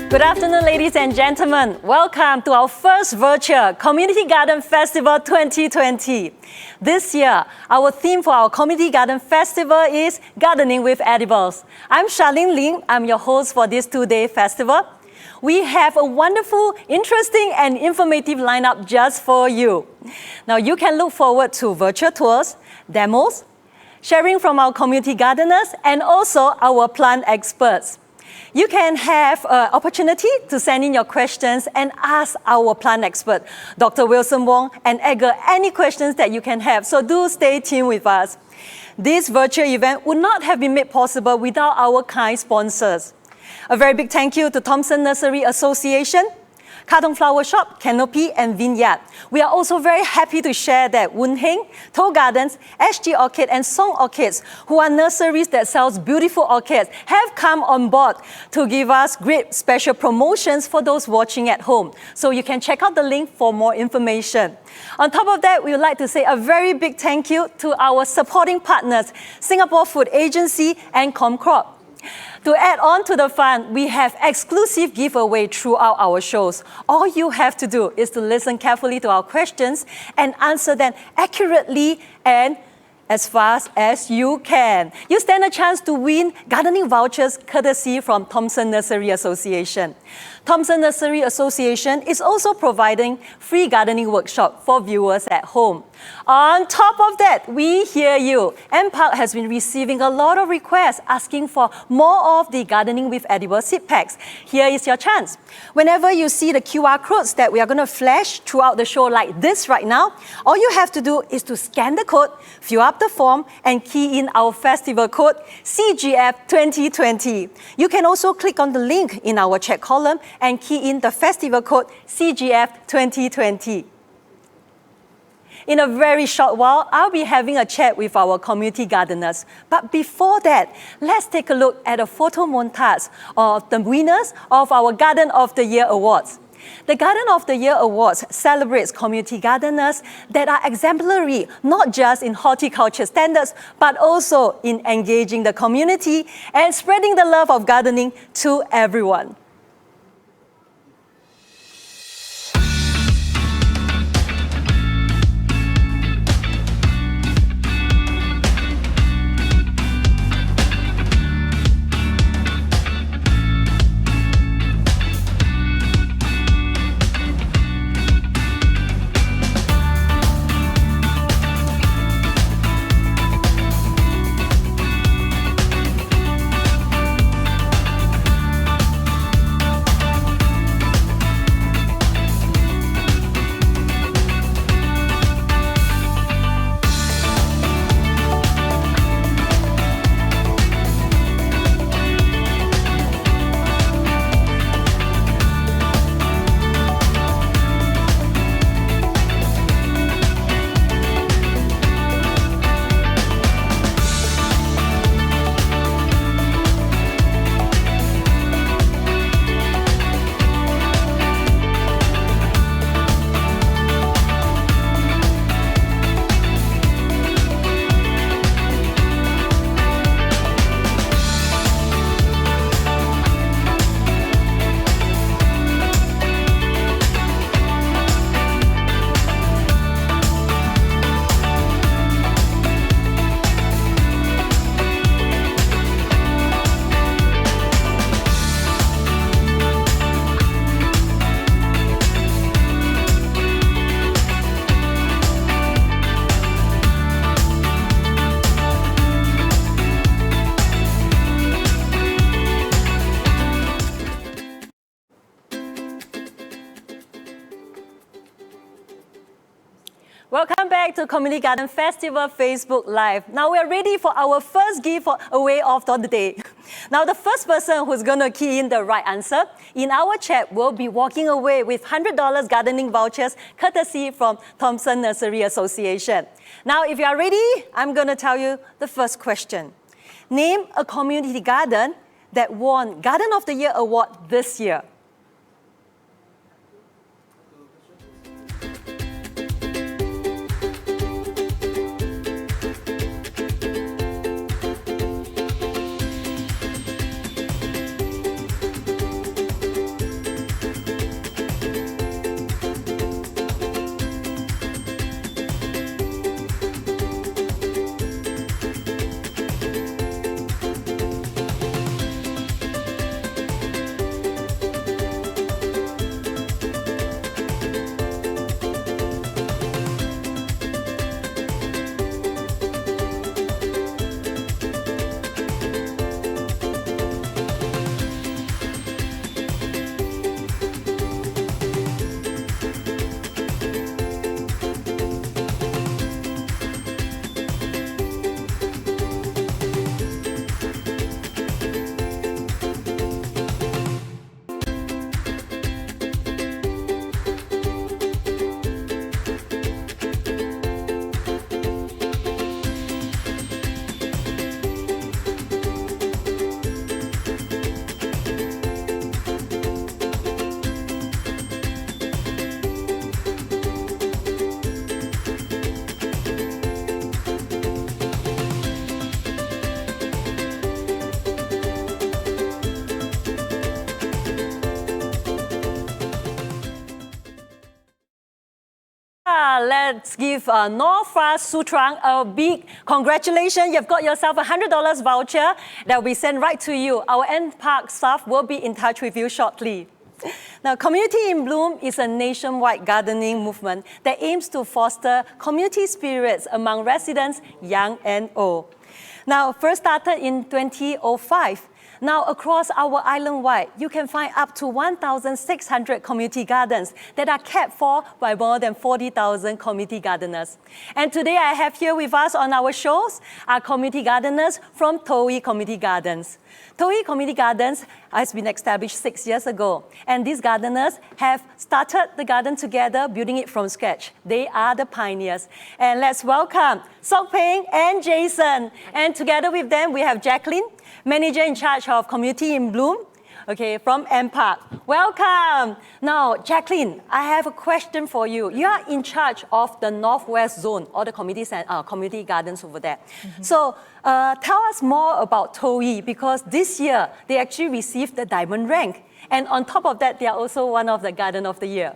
Good afternoon, ladies and gentlemen. Welcome to our first virtual Community Garden Festival 2020. This year, our theme for our Community Garden Festival is Gardening with Edibles. I'm Charlene Ling. I'm your host for this two-day festival. We have a wonderful, interesting, and informative lineup just for you. Now, you can look forward to virtual tours, demos, sharing from our community gardeners, and also our plant experts. You can have an opportunity to send in your questions and ask our plant expert, Dr. Wilson Wong and Edgar, any questions that you can have. So do stay tuned with us. This virtual event would not have been made possible without our kind sponsors. A very big thank you to Thompson Nursery Association, Katong Flower Shop, Canopy, and Vineyard. We are also very happy to share that Woon Heng, Toh Gardens, SG Orchid, and Song Orchids, who are nurseries that sells beautiful orchids, have come on board to give us great special promotions for those watching at home. So you can check out the link for more information. On top of that, we would like to say a very big thank you to our supporting partners, Singapore Food Agency and Comcrop. To add on to the fun, we have exclusive giveaway throughout our shows. All you have to do is to listen carefully to our questions and answer them accurately and as fast as you can. You stand a chance to win gardening vouchers courtesy from Thompson Nursery Association. Thompson Nursery Association is also providing free gardening workshop for viewers at home. On top of that, we hear you. MPark has been receiving a lot of requests asking for more of the Gardening with Edible seed packs. Here is your chance. Whenever you see the QR codes that we are going to flash throughout the show like this right now, all you have to do is to scan the code, fill up the form, and key in our festival code CGF 2020. You can also click on the link in our chat column and key in the festival code CGF 2020. In a very short while, I'll be having a chat with our community gardeners. But before that, let's take a look at a photo montage of the winners of our Garden of the Year Awards. The Garden of the Year Awards celebrates community gardeners that are exemplary, not just in horticulture standards, but also in engaging the community and spreading the love of gardening to everyone. back to Community Garden Festival Facebook Live. Now we're ready for our first giveaway of the day. Now the first person who's going to key in the right answer in our chat will be walking away with $100 gardening vouchers courtesy from Thompson Nursery Association. Now if you are ready, I'm going to tell you the first question. Name a community garden that won Garden of the Year award this year. Let's give Norfa Sutrang a big congratulations. You've got yourself a $100 voucher that will be sent right to you. Our NPark staff will be in touch with you shortly. Now, Community in Bloom is a nationwide gardening movement that aims to foster community spirits among residents, young and old. Now, first started in 2005. Now, across our island-wide, you can find up to 1,600 community gardens that are cared for by more than 40,000 community gardeners. And today I have here with us on our shows are community gardeners from Towi Community Gardens. Towi Community Gardens has been established 6 years ago, and these gardeners have started the garden together, building it from scratch. They are the pioneers. And let's welcome Sok Peng and Jason. And together with them, we have Jacqueline, Manager in charge of Community in Bloom, okay, from NPark. Welcome. Now, Jacqueline, I have a question for you. You are in charge of the Northwest Zone, or the community gardens over there. So tell us more about Towi, because this year they actually received the Diamond rank. And on top of that, they are also one of the Garden of the Year.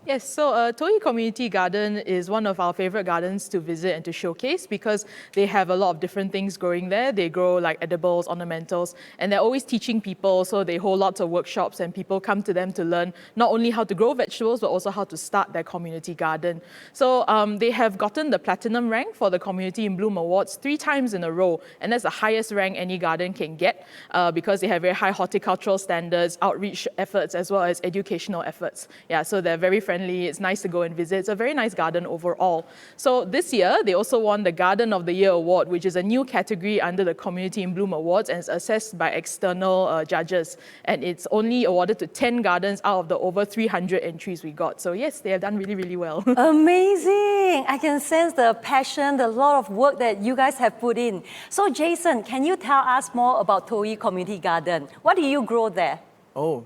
Yes, so Towi Community Garden is one of our favorite gardens to visit and to showcase because they have a lot of different things growing there. They grow like edibles, ornamentals, and they're always teaching people. So they hold lots of workshops and people come to them to learn not only how to grow vegetables, but also how to start their community garden. So they have gotten the Platinum rank for the Community in Bloom Awards 3 times in a row. And that's the highest rank any garden can get because they have very high horticultural standards, outreach efforts, as well as educational efforts. Yeah, so they're very friendly. It's nice to go and visit. It's a very nice garden overall. So this year, they also won the Garden of the Year award, which is a new category under the Community in Bloom Awards, and it's assessed by external judges. And it's only awarded to 10 gardens out of the over 300 entries we got. So yes, they have done really, really well. Amazing. I can sense the passion, the lot of work that you guys have put in. So Jason, can you tell us more about Towi Community Garden? What do you grow there? Oh,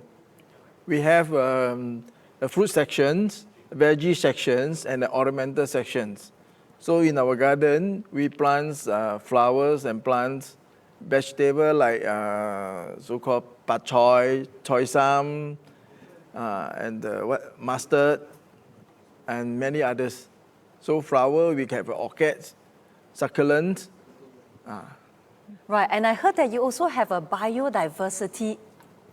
we have the fruit sections, veggie sections, and the ornamental sections. So in our garden, we plant flowers and plants vegetable like so-called bok choy, choy sam, and mustard, and many others. So flower, we have orchids, succulents. Right, and I heard that you also have a biodiversity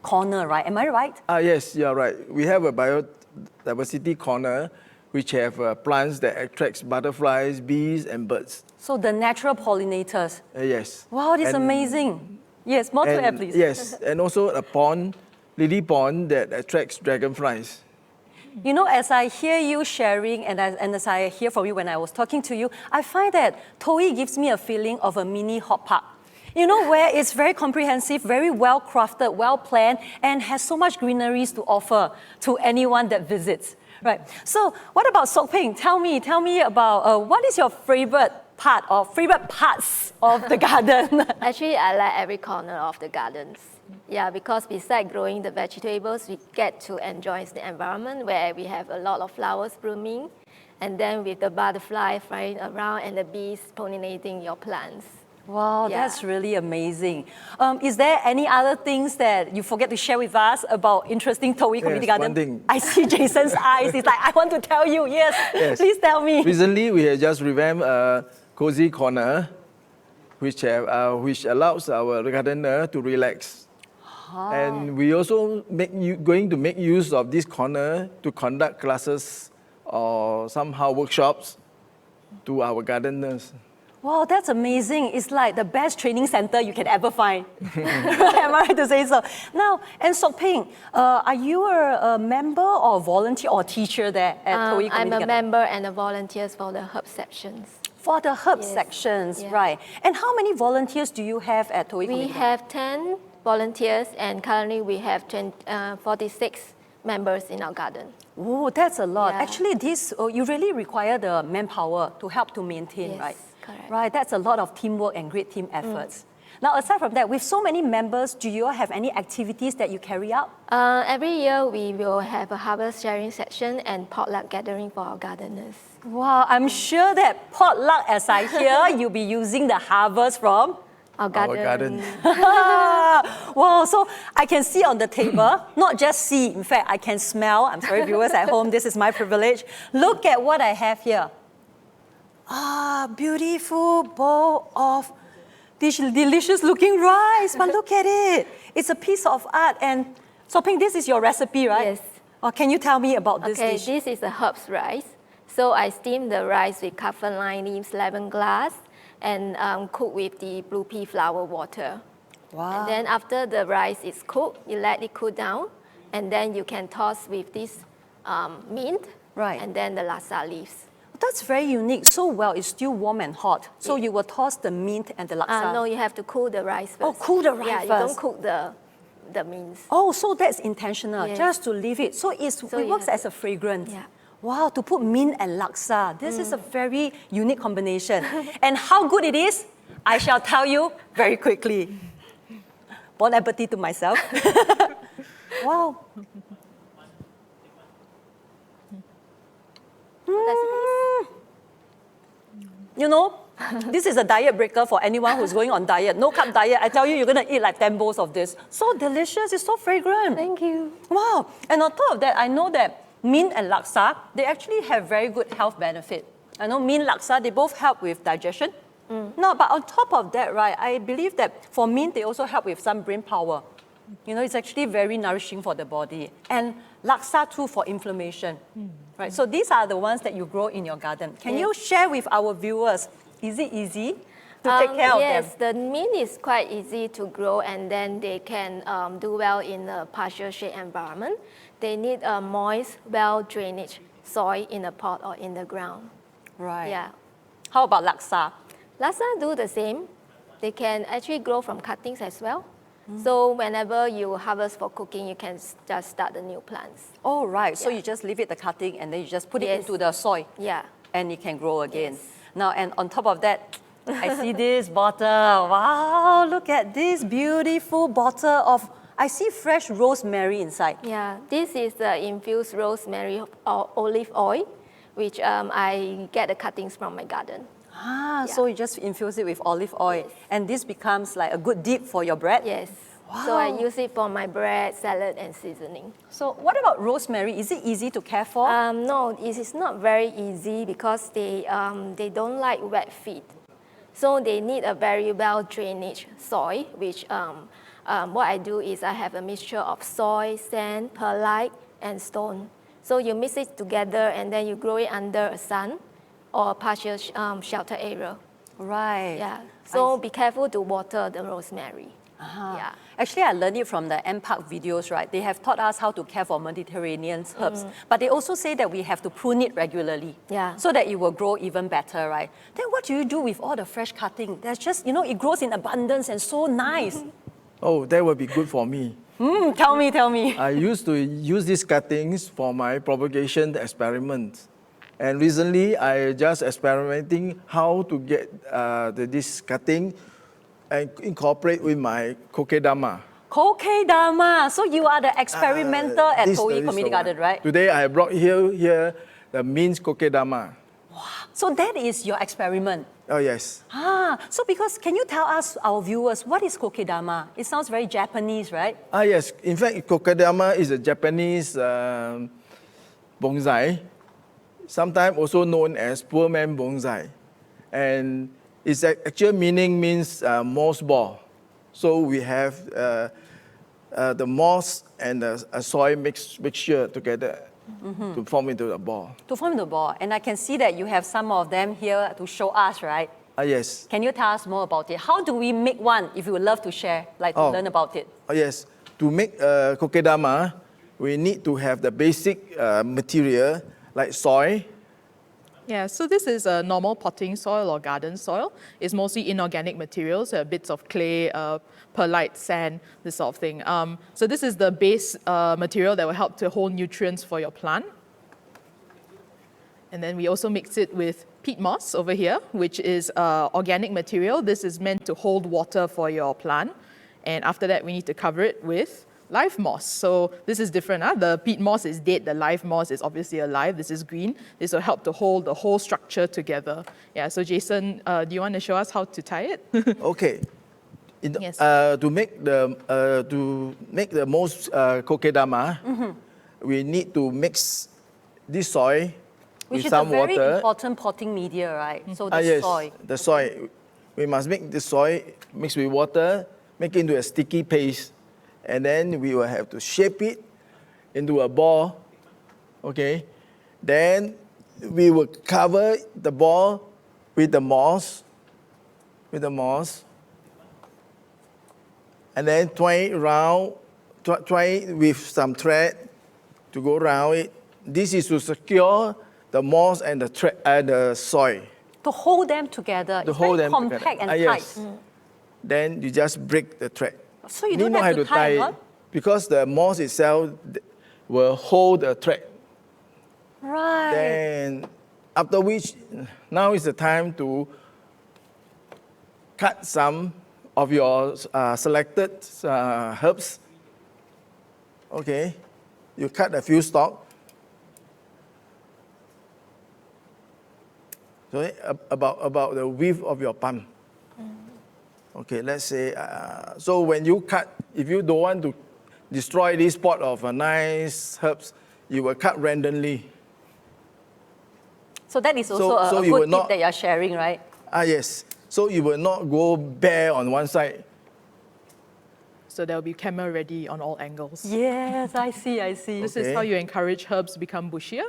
corner, right? Am I right? Yes, you're right. We have a biodiversity corner which have plants that attracts butterflies, bees, and birds. So the natural pollinators. Yes. Wow, this is amazing. Yes, more to add, please. Yes, and also a pond, lily pond that attracts dragonflies. You know, as I hear you sharing and as I hear from you when I was talking to you, I find that Toei gives me a feeling of a mini hot park. You know, where it's very comprehensive, very well crafted, well planned, and has so much greeneries to offer to anyone that visits. Right. So, what about Sok Ping? Tell me about what is your favorite part or favorite parts of the garden? Actually, I like every corner of the gardens. Yeah, because besides growing the vegetables, we get to enjoy the environment where we have a lot of flowers blooming, and then with the butterfly flying around and the bees pollinating your plants. Wow, Yeah. that's really amazing. Is there any other things that you forget to share with us about interesting Toei Community Yes, Garden? one thing. I see Jason's eyes. He's like, I want to tell you. Yes, Yes. please tell me. Recently, we have just revamped a cozy corner, which allows our gardener to relax. And we also going to make use of this corner to conduct classes or somehow workshops to our gardeners. Wow, that's amazing. It's like the best training center you can ever find. Am I right to say so? Now, and Sok Ping, are you a member or volunteer or teacher there at Toei Community I'm a Garden? member and a volunteer for the herb sections. For the herb Yes. sections, Yeah. right. And how many volunteers do you have at Toei We Community Garden? have 10 volunteers, and currently we have 46 members in our garden. Oh, that's a lot. Yeah. Actually, you really require the manpower to help to maintain, Yes, right? correct. Right, that's a lot of teamwork and great team efforts. Now, aside from that, with so many members, do you all have any activities that you carry out? Every year we will have a harvest sharing section and potluck gathering for our gardeners. Wow, I'm sure that potluck, as I hear, you'll be using the harvest from. Our garden. Wow, so I can see on the table, not just see, in fact, I can smell. I'm sorry, viewers at home, this is my privilege. Look at what I have here. Ah, beautiful bowl of delicious looking rice, but look at it. It's a piece of art. And Sok Ping, this is your recipe, right? Yes. Can you tell me about this Okay, dish? this is a herbs rice. So I steam the rice with kaffir lime leaves, lemongrass, and cook with the blue pea flower water. Wow. And then after the rice is cooked, you let it cool down, and then you can toss with this mint, Right. and then the laksa leaves. That's very unique. So well, it's still warm and hot. So you will toss the mint and the laksa. No, you have to cool the rice first. Oh, cool the rice Yeah, you first. don't cook the mince. Oh, so that's intentional, Yes. just to leave it. So it you works have as a fragrance. Yeah. Wow, to put mint and laksa. This is a very unique combination. And how good it is, I shall tell you very quickly. Bon appetit to myself. Wow. You know, this is a diet breaker for anyone who's going on diet. No carb diet. I tell you, you're going to eat like 10 bowls of this. So delicious. It's so fragrant. Thank you. Wow. And on top of that, I know that mint and laksa, they actually have very good health benefit. I know mint, laksa, they both help with digestion. No, but on top of that, right, I believe that for mint, they also help with some brain power. You know, it's actually very nourishing for the body. And laksa too for inflammation. Right, so these are the ones that you grow in your garden. Can you share with our viewers, is it easy to take care of them? Yes, the mint is quite easy to grow, and then they can do well in a partial shade environment. They need a moist, well drainage soil in a pot or in the ground. Right. Yeah. How about laksa? Laksa do the same. They can actually grow from cuttings as well. So whenever you harvest for cooking, you can just start the new plants. Oh, right. So Yeah. you just leave it the cutting and then you just put it Yes. into the soil Yeah. and it can grow again. Yes. Now, and on top of that, I see this bottle. Wow, look at this beautiful bottle of, I see fresh rosemary inside. Yeah, this is the infused rosemary or olive oil, which I get the cuttings from my garden. Ah, so you just infuse it with olive oil. Yes. And this becomes like a good dip for your bread? Yes. So I Wow. use it for my bread, salad, and seasoning. So what about rosemary? Is it easy to care for? No, it is not very easy because they don't like wet feet. So they need a very well drainage soil, which what I do is I have a mixture of soil, sand, perlite, and stone. So you mix it together and then you grow it under a sun or a partial shelter area. Right. Yeah. So be careful to water the rosemary. Yeah. Actually, I learned it from the MPark videos, right? They have taught us how to care for Mediterranean herbs, but they also say that we have to prune it regularly, Yeah. so that it will grow even better, right? Then what do you do with all the fresh cutting? That's just, it grows in abundance and so nice. Oh, that would be good for me. Tell me. I used to use these cuttings for my propagation experiments. And recently, I just experimenting how to get this cutting and incorporate with my kokedama. Kokedama. So you are the experimenter at This Toei is the Community one. Garden, right? Today, I brought here the minced kokedama. So that is your experiment. Oh, yes. So because, can you tell us, our viewers, what is kokedama? It sounds very Japanese, right? Yes. In fact, kokedama is a Japanese bonsai, sometimes also known as poor man bonsai. And its actual meaning means moss ball. So we have the moss and a soil mixture together to form into a ball. To form the ball. And I can see that you have some of them here to show us, right? Yes. Can you tell us more about it? How do we make one, if you would love to share, like to learn about it? Yes. To make kokedama, we need to have the basic material like soil. Yeah, so this is a normal potting soil or garden soil. It's mostly inorganic materials, bits of clay, perlite, sand, this sort of thing. So this is the base material that will help to hold nutrients for your plant. And then we also mix it with peat moss over here, which is organic material. This is meant to hold water for your plant. And after that, we need to cover it with live moss. So this is different. The peat moss is dead. The live moss is obviously alive. This is green. This will help to hold the whole structure together. Yeah, so Jason, do you want to show us how to tie it? Okay. Yes. To make the most kokedama, we need to mix this soil Which with is a some very water. important potting media, right? So the Yes, soil. the soil. We must make the soil mixed with water, make it into a sticky paste, and then we will have to shape it into a ball. Okay. Then we will cover the ball with the moss, and then twine it with some thread to go around it. This is to secure the moss and the thread and the soil. To hold them together. To It's hold very them compact together. and tight. Yes. Then you just break the thread. So you need don't know have how to tie a it knot? because the moss itself will hold the thread. Right. Then after which, now is the time to cut some of your selected herbs. Okay, you cut a few stalks. So about the width of your palm. Okay, let's say, so when you cut, if you don't want to destroy this pot of nice herbs, you will cut randomly. So that is also so a you good will tip not- that you're sharing, right? Yes. So you will not go bare on one side. So there will be camera ready on all angles. Yes, I see. This Okay. is how you encourage herbs to become bushier.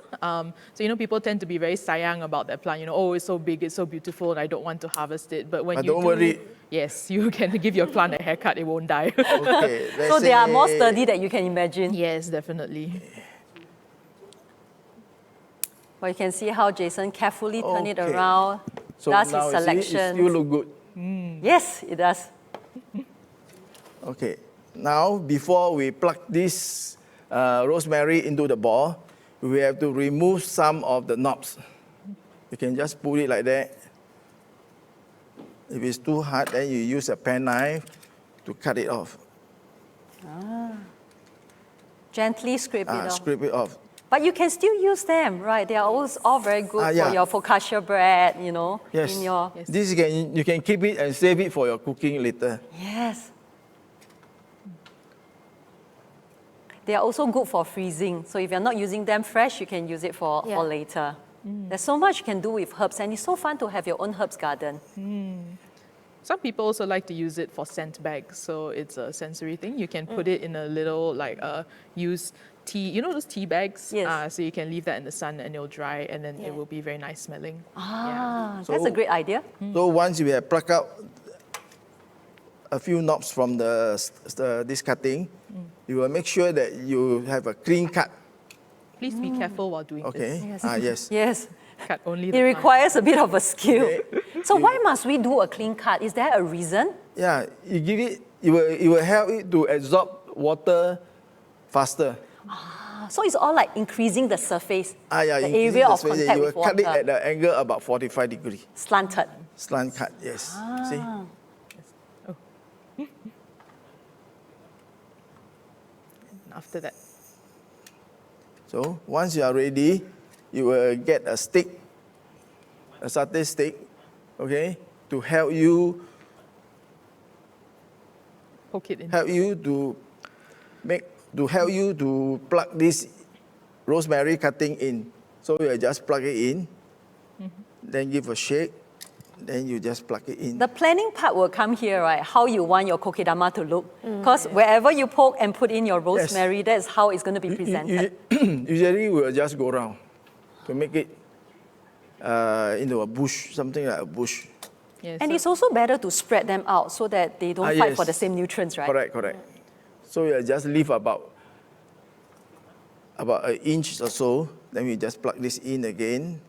So, people tend to be very sayang about their plant. Oh, it's so big, it's so beautiful, and I don't want to harvest it. But when But you don't do, worry. yes, you can give your plant a haircut, it won't die. Okay. let's So they are more say- sturdy than you can imagine. Yes, definitely. But you can see how Jason carefully turn it Okay. around, So does now his you see, it selection. still look good. Yes, it does. Okay. Now, before we plug this rosemary into the ball, we have to remove some of the knobs. You can just put it like that. If it's too hard, then you use a pen knife to cut it off. Gently scrape it off. Scrape it off. But you can still use them, right? They are all very good yeah. for your focaccia bread, Yes. in your... Yes. This you can keep it and save it for your cooking later. Yes. They are also good for freezing. So if you're not using them fresh, you can use it for later. There's so much you can do with herbs, and it's so fun to have your own herbs garden. Some people also like to use it for scent bags, so it's a sensory thing. You can put it in a little used tea, those tea bags? Yes. So you can leave that in the sun and it'll dry, and then it will be very nice smelling. That's So- a great idea. So once you have plucked out a few knobs from this cutting. You will make sure that you have a clean cut. Please be careful while doing Okay. this. Yes. Yes. Cut only It the plant. requires a bit of a skill. Okay. So why must we do a clean cut? Is there a reason? Yeah, you give it. It will help it to absorb water faster. So it's all like increasing the surface, Yeah, the increasing area the of space. contact You with will cut it water, at the angle about 45 degrees. slanted. Slant cut, yes. See? After that, So once you are ready, you will get a stick, a satay stick, okay, to help you poke it in. help you to plug this rosemary cutting in. So you just plug it in, then give a shake, then you just plug it in. The planning part will come here, right? How you want your kokedama to look. Because wherever you poke and put in your rosemary, that's how it's going to be presented. Usually we will just go around to make it into a bush, something like a bush. Yeah, And so- it's also better to spread them out so that they don't fight for Yes. the same nutrients, right? Correct. So you just leave about an inch or so, then we just plug this in again.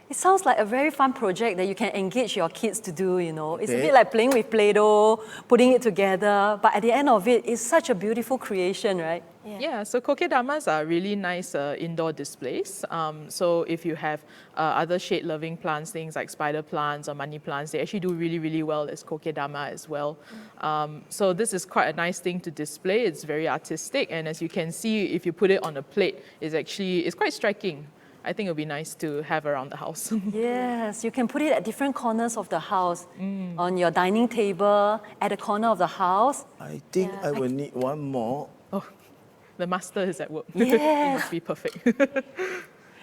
It sounds like a very fun project that you can engage your kids to do, you know. It's a Okay. bit like playing with Play-Doh, putting it together, but at the end of it, it's such a beautiful creation, right? Yeah, so kokedamas are really nice indoor displays. So if you have other shade-loving plants, things like spider plants or money plants, they actually do really, really well as kokedama as well. So this is quite a nice thing to display. It's very artistic, and as you can see, if you put it on a plate, it's quite striking. I think it would be nice to have around the house. Yes, you can put it at different corners of the house, on your dining table, at the corner of the house. I think Yeah, I will need one more. Oh, the master is at work. Yeah. It must be perfect.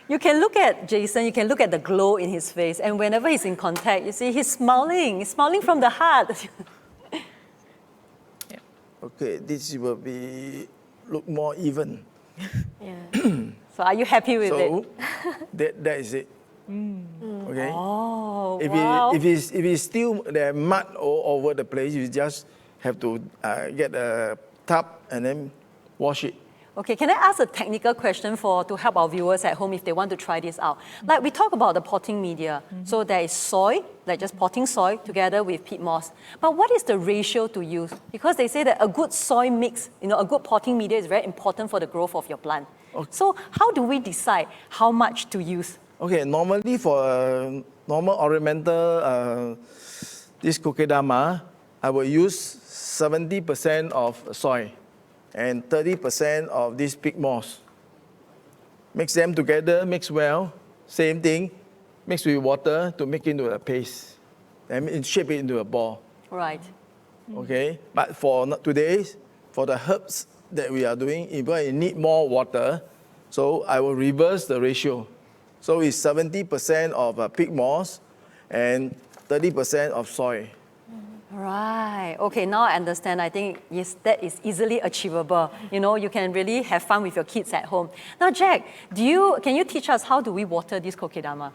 You can look at Jason, you can look at the glow in his face, and whenever he's in contact, you see he's smiling from the heart. Okay, this will look more even. Yeah. So are you happy with it? So that is it. Okay. Oh, If wow. it's still there mud all over the place, you just have to get a tub and then wash it. Okay, can I ask a technical question to help our viewers at home if they want to try this out? Like we talk about the potting media. So there is soil, like just potting soil together with peat moss. But what is the ratio to use? Because they say that a good soil mix, a good potting media is very important for the growth of your plant. So how do we decide how much to use? Okay, normally for a normal ornamental, this kokedama, I will use 70% of soil and 30% of this peat moss. Mix them together, mix well, same thing, mix with water to make into a paste, and shape it into a ball. Right. Okay, but for today, for the herbs that we are doing, if I need more water, so I will reverse the ratio. So it's 70% of peat moss and 30% of soil. Right. Okay, now I understand. I think yes, that is easily achievable. You can really have fun with your kids at home. Now, Jack, can you teach us how do we water this kokedama?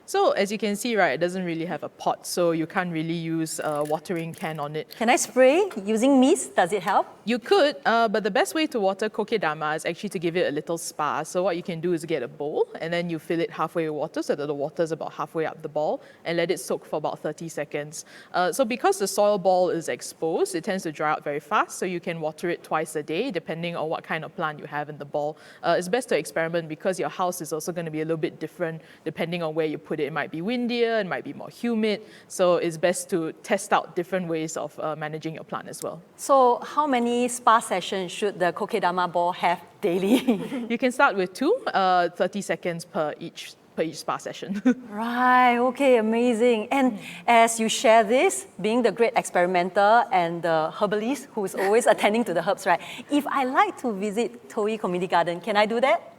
So as you can see, right, it doesn't really have a pot, so you can't really use a watering can on it. Can I spray using mist? Does it help? You could, but the best way to water kokedama is actually to give it a little spa. So what you can do is get a bowl, and then you fill it halfway with water so that the water is about halfway up the ball, and let it soak for about 30 seconds. So because the soil ball is exposed, it tends to dry out very fast, so you can water it twice a day, depending on what kind of plant you have in the ball. It's best to experiment because your house is also going to be a little bit different depending on where you put it. It might be windier, it might be more humid, so it's best to test out different ways of managing your plant as well. So how many spa sessions should the kokedama ball have daily? You can start with 30 seconds per each spa session. Right, okay, amazing. And as you share this, being the great experimenter and the herbalist who is always attending to the herbs, right? If I like to visit Toei Community Garden, can I do that?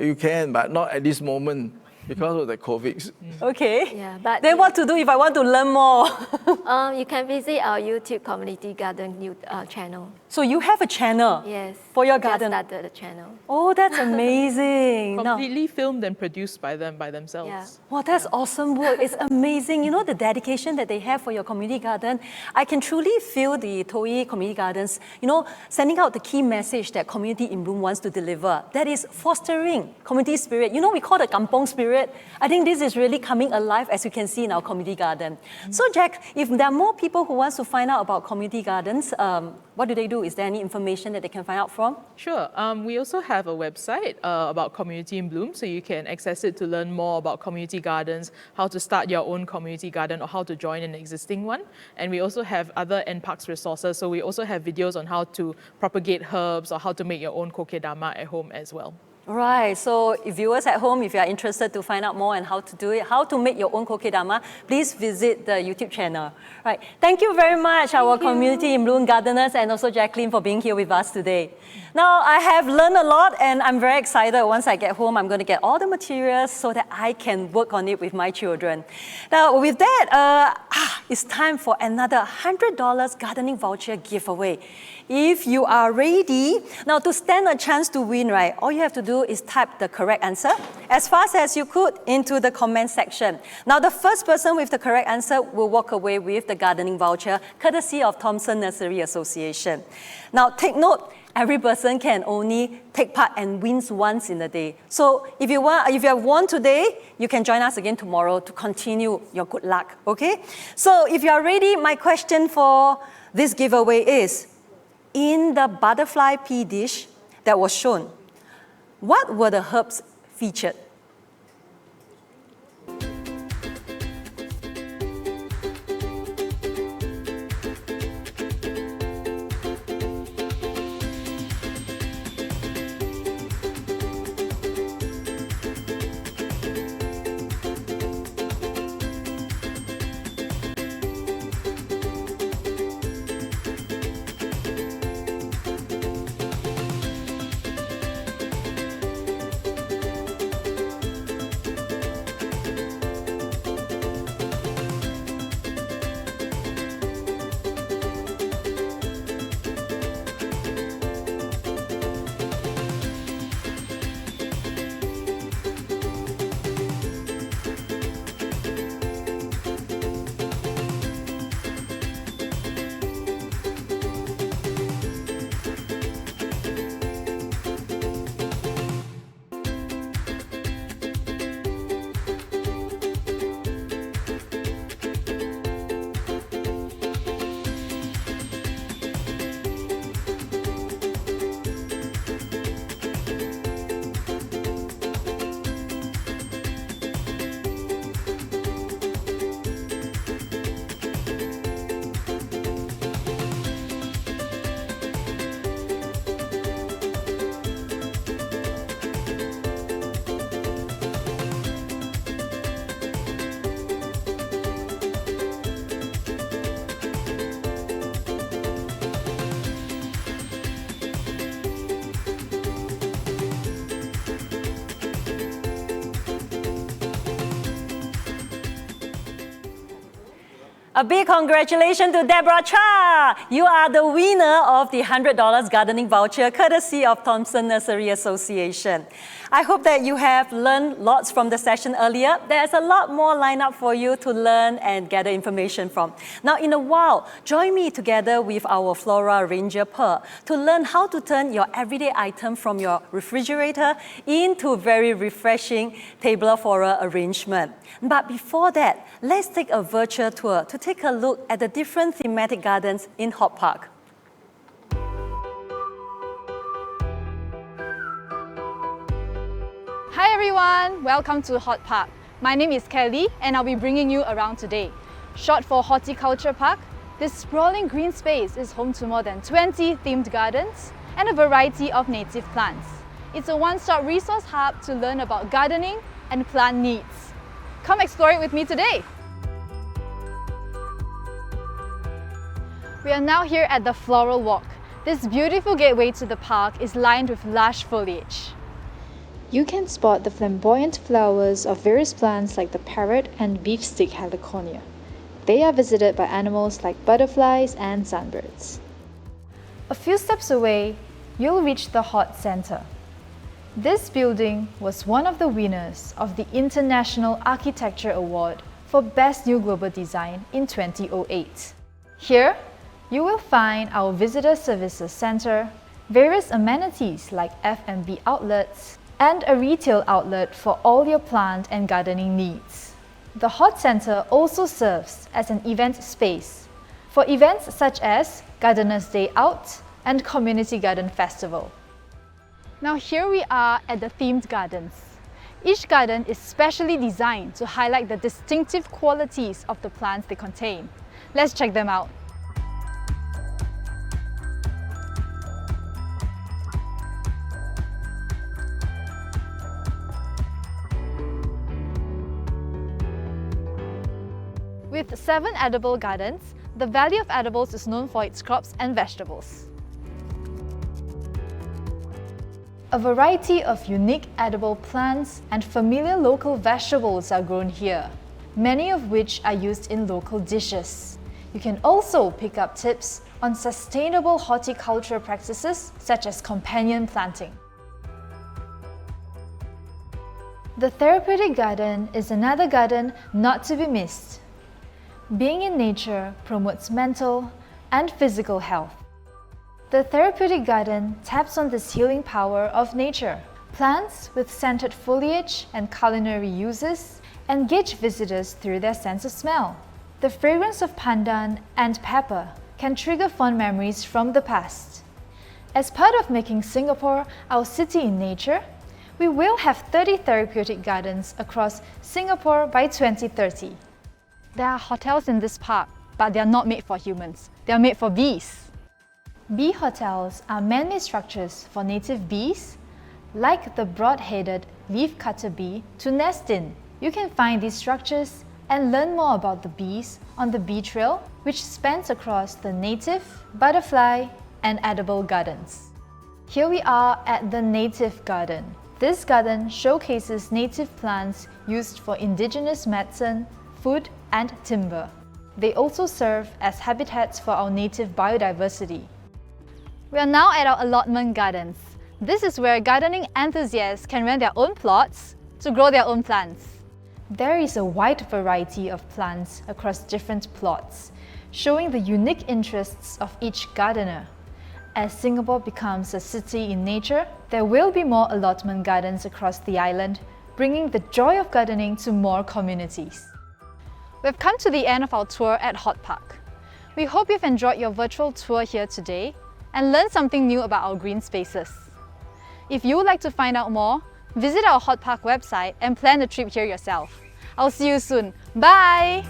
You can, but not at this moment because of the COVID. Okay. Yeah, but Then what to do if I want to learn more? you can visit our YouTube Community Garden channel. So you have a channel Yes. for your Just garden. started the channel. Oh, that's amazing. Now, Completely filmed and produced by them by themselves. Yeah. wow, that's awesome work. It's amazing. You know, the dedication that they have for your community garden. I can truly feel the Toei Community Gardens, you know, sending out the key message that Community in Bloom wants to deliver. That is fostering community spirit. You know, we call it kampong spirit. I think this is really coming alive, as you can see in our community garden. So Jack, if there are more people who want to find out about community gardens, what do they do? Is there any information that they can find out from? Sure. We also have a website about Community in Bloom, so you can access it to learn more about community gardens, how to start your own community garden or how to join an existing one. And we also have other NParks resources, so we also have videos on how to propagate herbs or how to make your own kokedama at home as well. Right, so if viewers at home, if you are interested to find out more on how to do it, how to make your own kokedama, please visit the YouTube channel. Right, thank you very much, our Community in Bloom gardeners, and also Jacqueline for being here with us today. Now, I have learned a lot, and I'm very excited. Once I get home, I'm going to get all the materials so that I can work on it with my children. Now, with that, it's time for another $100 gardening voucher giveaway. If you are ready, now to stand a chance to win, right, all you have to do is type the correct answer as fast as you could into the comment section. Now, the first person with the correct answer will walk away with the gardening voucher, courtesy of Thomson Nursery Association. Now, take note, every person can only take part and wins once in a day. So if you have won today, you can join us again tomorrow to continue your good luck, okay? So if you are ready, my question for this giveaway is, in the butterfly pea dish that was shown, what were the herbs featured? A big congratulations to Deborah Cha. You are the winner of the $100 gardening voucher courtesy of Thomson Nursery Association. I hope that you have learned lots from the session earlier. There's a lot more lined up for you to learn and gather information from. Now, in a while, join me together with our Flora Ranger Pearl to learn how to turn your everyday item from your refrigerator into very refreshing tabular floral arrangement. But before that, let's take a virtual tour to take a look at the different thematic gardens in HortPark. Hi everyone, welcome to HortPark. My name is Kelly and I'll be bringing you around today. Short for Horticulture Park, this sprawling green space is home to more than 20 themed gardens and a variety of native plants. It's a one-stop resource hub to learn about gardening and plant needs. Come explore it with me today. We are now here at the Floral Walk. This beautiful gateway to the park is lined with lush foliage. You can spot the flamboyant flowers of various plants like the parrot and beefstick heliconia. They are visited by animals like butterflies and sunbirds. A few steps away, you'll reach the Hot Center. This building was one of the winners of the International Architecture Award for Best New Global Design in 2008. Here, you will find our Visitor Services Center, various amenities like F&B outlets, and a retail outlet for all your plant and gardening needs. The Hot Center also serves as an event space for events such as Gardeners' Day Out and Community Garden Festival. Now here we are at the themed gardens. Each garden is specially designed to highlight the distinctive qualities of the plants they contain. Let's check them out. With 7 edible gardens, the Valley of Edibles is known for its crops and vegetables. A variety of unique edible plants and familiar local vegetables are grown here, many of which are used in local dishes. You can also pick up tips on sustainable horticulture practices such as companion planting. The Therapeutic Garden is another garden not to be missed. Being in nature promotes mental and physical health. The Therapeutic Garden taps on this healing power of nature. Plants with scented foliage and culinary uses engage visitors through their sense of smell. The fragrance of pandan and pepper can trigger fond memories from the past. As part of making Singapore our city in nature, we will have 30 therapeutic gardens across Singapore by 2030. There are hotels in this park, but they are not made for humans. They are made for bees. Bee hotels are man-made structures for native bees, like the broad-headed leafcutter bee, to nest in. You can find these structures and learn more about the bees on the bee trail, which spans across the native, butterfly, and edible gardens. Here we are at the Native Garden. This garden showcases native plants used for indigenous medicine, food, and timber. They also serve as habitats for our native biodiversity. We are now at our allotment gardens. This is where gardening enthusiasts can rent their own plots to grow their own plants. There is a wide variety of plants across different plots, showing the unique interests of each gardener. As Singapore becomes a city in nature, there will be more allotment gardens across the island, bringing the joy of gardening to more communities. We've come to the end of our tour at Hot Park. We hope you've enjoyed your virtual tour here today and learned something new about our green spaces. If you would like to find out more, visit our Hot Park website and plan the trip here yourself. I'll see you soon. Bye!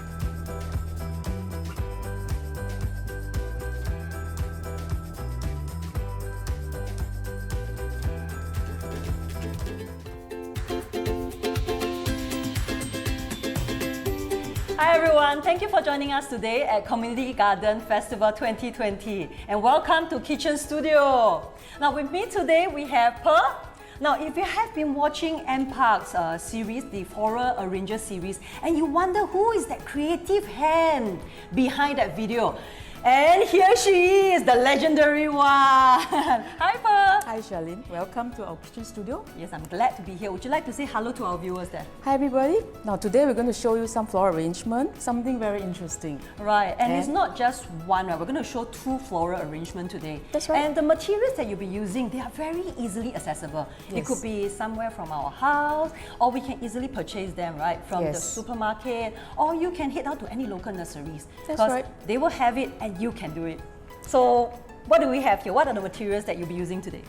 Hi everyone, thank you for joining us today at Community Garden Festival 2020 and welcome to Kitchen Studio. Now with me today we have Pearl. Now if you have been watching MPark's series, the Floral Arranger series, and you wonder who is that creative hand behind that video, and here she is, the legendary one. Hi Pearl. Hi Charlene, welcome to our kitchen studio. Yes, I'm glad to be here. Would you like to say hello to our viewers there? Hi everybody. Now today we're going to show you some floral arrangement, something very interesting. Right, and it's not just one, right? We're going to show 2 floral arrangements today. That's right. And the materials that you'll be using, they are very easily accessible. It Yes. could be somewhere from our house, or we can easily purchase them, right, from the Yes. supermarket, or you can head out to any local nurseries. That's because right. they will have it and you can do it. So, what do we have here? What are the materials that you'll be using today?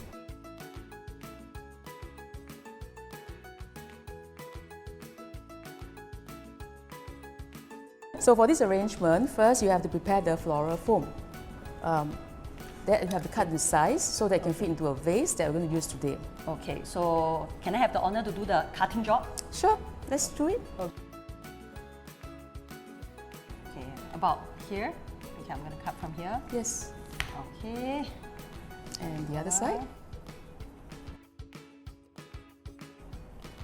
So for this arrangement, first you have to prepare the floral foam. That you have to cut in size so that it can fit into a vase that we're going to use today. Okay, so can I have the honor to do the cutting job? Sure, let's do it. Okay, about here. Okay, I'm going to cut from here. Yes. Okay. And the other side.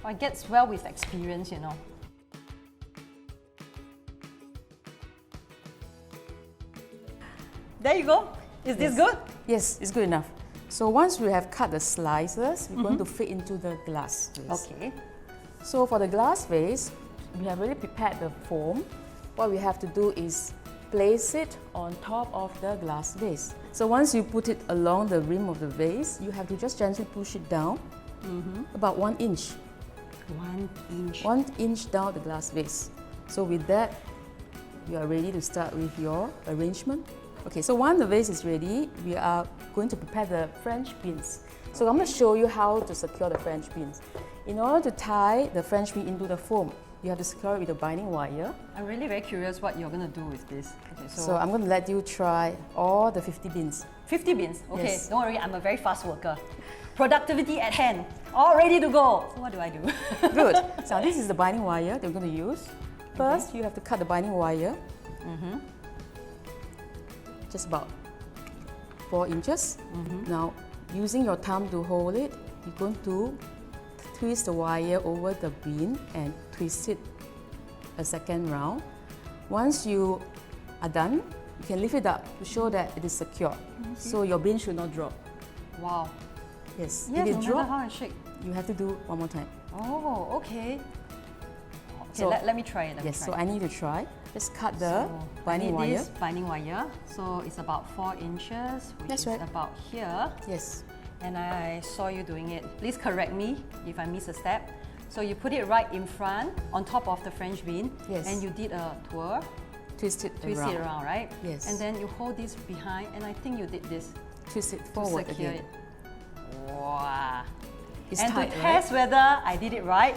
Well, it gets well with experience, you know. There you go. Is this good? Yes, it's good enough. So once we have cut the slices, we're going to fit into the glass vase. Okay. So for the glass vase, we have already prepared the foam. What we have to do is place it on top of the glass vase. So once you put it along the rim of the vase, you have to just gently push it down about 1 inch. 1 inch. 1 inch down the glass vase. So with that, you are ready to start with your arrangement. Okay, so once the vase is ready, we are going to prepare the French beans. So I'm going to show you how to secure the French beans. In order to tie the French bean into the foam, you have to secure it with a binding wire. I'm really very curious what you're going to do with this. Okay, So I'm going to let you try all the 50 beans. 50 beans. Okay, Yes. don't worry, I'm a very fast worker. Productivity at hand, all ready to go. So what do I do? Good. So this is the binding wire that we're going to use. First, you have to cut the binding wire. Just about 4 inches. Now, using your thumb to hold it, you're going to twist the wire over the bean and twist it a second round. Once you are done, you can lift it up to show that it is secure. So your bean should not drop. Wow. Yes, Yes, if no it matter drops, how I shake. you have to do one more time. Oh, okay. Okay, So- let me try it. Let me Yes, try so it. I need to try. Just cut the So, binding I need wire. this binding wire. So it's about 4 inches, which That's is right. about here. Yes. And I saw you doing it. Please correct me if I miss a step. So you put it right in front, on top of the French bean. Yes. And you did a twirl, Twist it twist around. it around, right? Yes. And then you hold this behind, and I think you did this Twist it to forward secure again. it. Wow. It's And tight, to right? test whether I did it right.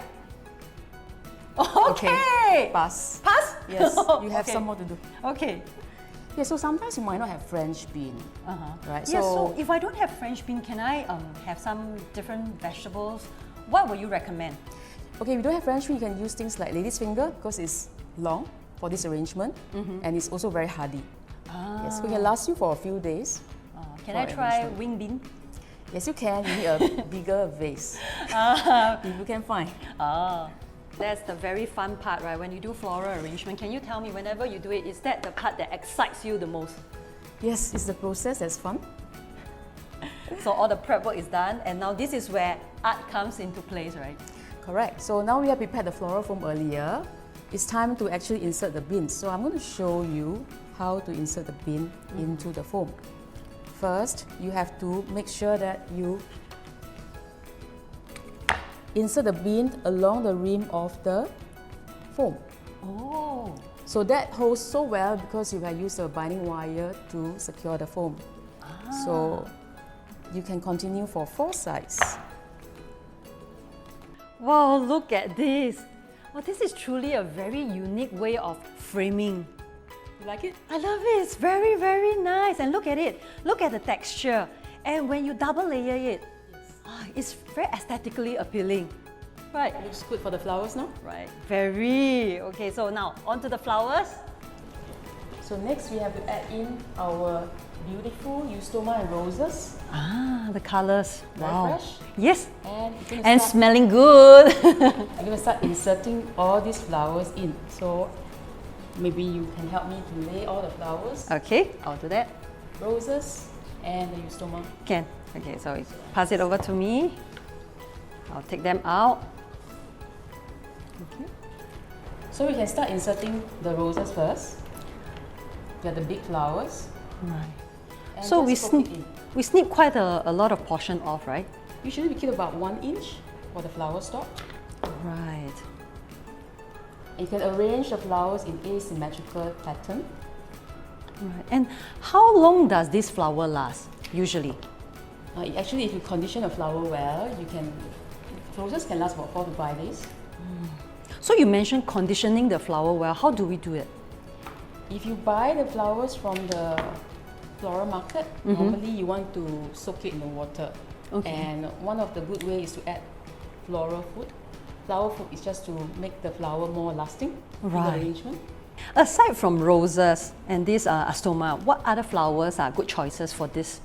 Okay. Pass. Pass? Yes, you have Okay. some more to do. Okay. Yeah, so sometimes you might not have French bean, right? Yeah, so if I don't have French bean, can I have some different vegetables? What would you recommend? okay, if you don't have French bean, you can use things like lady's finger because it's long for this arrangement and it's also very hardy. Yes, so it can last you for a few days. Can For I try arrangement. wing bean? Yes, you can. You need a bigger vase if you can find. That's the very fun part, right? When you do floral arrangement, can you tell me whenever you do it, is that the part that excites you the most? Yes, it's the process that's fun. So all the prep work is done, and now this is where art comes into place, right? Correct. So now we have prepared the floral foam earlier. It's time to actually insert the beans. So I'm going to show you how to insert the bean into the foam. First, you have to make sure that you insert the bean along the rim of the foam. Oh. So that holds so well because you have used a binding wire to secure the foam. So you can continue for 4 sides. Wow, look at this. Well, this is truly a very unique way of framing. You like it? I love it. It's very, very nice. And look at it. Look at the texture. And when you double layer it, it's very aesthetically appealing. Right. Looks good for the flowers now. Right. Very. Okay, so now onto the flowers. So next we have to add in our beautiful eustoma and roses. Ah, the colors. Very fresh. Yes. And you're And gonna, start, smelling good. you're gonna start inserting all these flowers in. So maybe you can help me to lay all the flowers, Okay, I'll do that. roses and the eustoma. Can. Okay, so pass it over to me. I'll take them out. Okay. So we can start inserting the roses first. They're the big flowers. Right. And So just poke it in. we snip quite a lot of portion off, right? Usually we keep about 1 inch for the flower stalk. Right. You can arrange the flowers in asymmetrical pattern. Right. And how long does this flower last, usually? Actually, if you condition a flower well, roses can last about 4 to 5 days. So you mentioned conditioning the flower well. How do we do it? If you buy the flowers from the floral market, normally you want to soak it in the water. Okay. And one of the good ways is to add floral food. Flower food is just to make the flower more lasting in the Right. arrangement. Aside from roses and this astoma, what other flowers are good choices for this?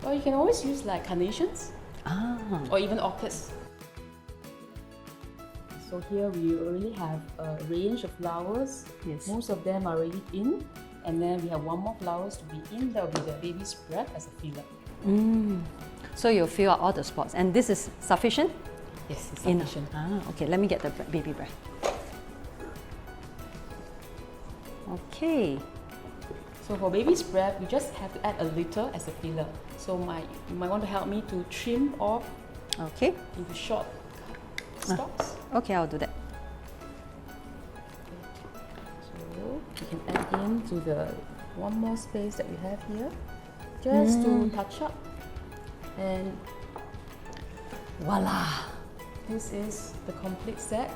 Well, you can always use like carnations or even orchids. So here we already have a range of flowers. Yes. Most of them are already in. And then we have one more flowers to be in. That will be the baby's breath as a filler. So you'll fill out all the spots. And this is sufficient? Yes, it's Enough. sufficient. Okay, let me get the baby breath. Okay. So for baby's breath, we just have to add a little as a filler. So you might want to help me to trim off Okay. into short stalks. Okay, I'll do that. So you can add into the one more space that we have here, just to touch up. And Voila. this is the complete set.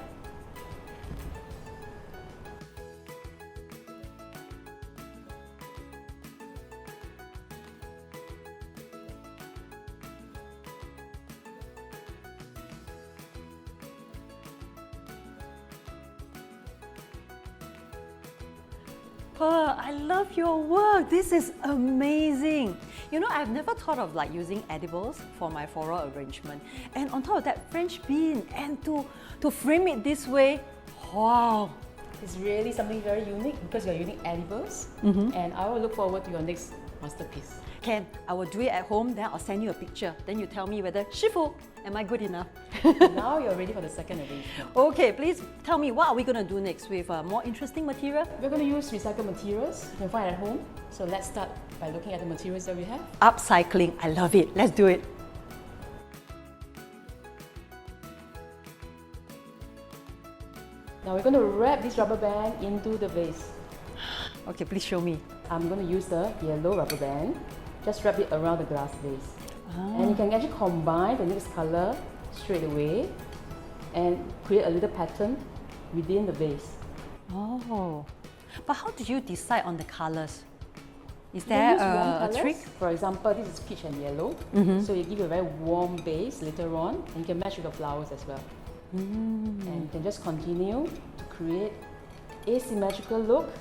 Pearl, I love your work. This is amazing. You know, I've never thought of like using edibles for my floral arrangement. And on top of that, French bean, and to frame it this way, wow. It's really something very unique because you're using edibles, and I will look forward to your next masterpiece. Ken, I will do it at home, then I'll send you a picture. Then you tell me whether, Shifu, am I good enough? Now you're ready for the second arrangement. Okay, please tell me what are we going to do next with more interesting material? We're going to use recycled materials you can find at home. So let's start by looking at the materials that we have. Upcycling, I love it. Let's do it. Now we're going to wrap this rubber band into the vase. Okay, please show me. I'm going to use the yellow rubber band. Just wrap it around the glass vase. And you can actually combine the next color straight away and create a little pattern within the vase. Oh, but how do you decide on the colors? Is You there can use warm a colours. trick? For example, this is peach and yellow. So you give a very warm base later on, and you can match with the flowers as well. And you can just continue to create asymmetrical look.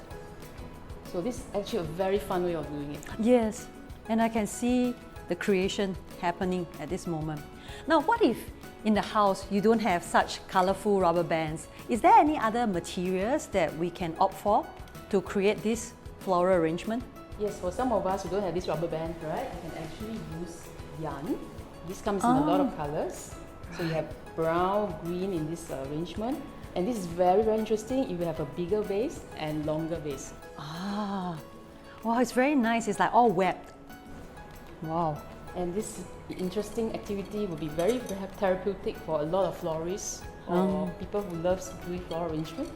So this is actually a very fun way of doing it. Yes, and I can see the creation happening at this moment. Now, what if in the house you don't have such colorful rubber bands? Is there any other materials that we can opt for to create this floral arrangement? Yes, for some of us who don't have this rubber band, right, you can actually use yarn. This comes in a lot of colors. So you have brown, green in this arrangement. And this is very, very interesting if you have a bigger vase and longer vase. Ah, wow, it's very nice. It's like all webbed. Wow. And this interesting activity will be very therapeutic for a lot of florists or people who love doing floral arrangement.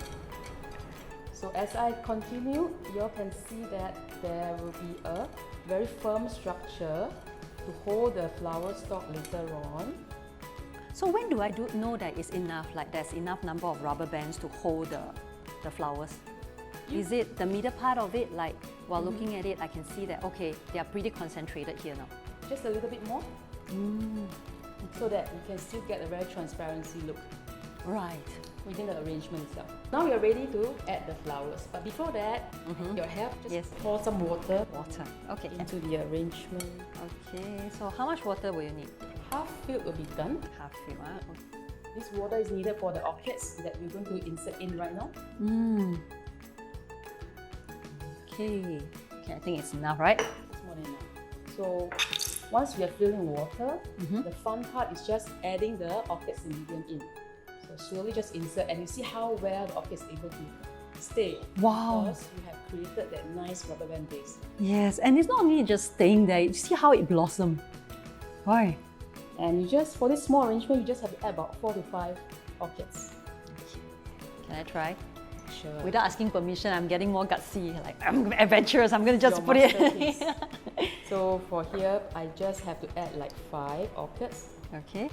So as I continue, you all can see that there will be a very firm structure to hold the flower stalk later on. So when do I know that it's enough, like there's enough number of rubber bands to hold the flowers? Is it the middle part of it, like while looking at it, I can see that, okay, they are pretty concentrated here now. Just a little bit more, so that you can still get a very transparency look Right. within the arrangement itself. Now we are ready to add the flowers, but before that, your help, just Yes. pour some water Water. Okay. into the arrangement. Okay, so how much water will you need? Half filled will be done. Half fill, huh? This water is needed for the orchids that we're going to insert in right now. Okay. Okay, I think it's enough, right? It's more than enough. So once we are filling water, the fun part is just adding the orchids ingredient in. So slowly just insert, and you see how well the orchid is able to stay. Wow. Because we have created that nice rubber band base. Yes, and it's not only just staying there, you see how it blossomed. Why? And you just, for this small arrangement, you just have to add about 4 to 5 orchids. Can I try? Sure. Without asking permission, I'm getting more gutsy. Like, I'm adventurous, I'm gonna just Your put it. masterpiece. So for here, I just have to add like 5 orchids. Okay.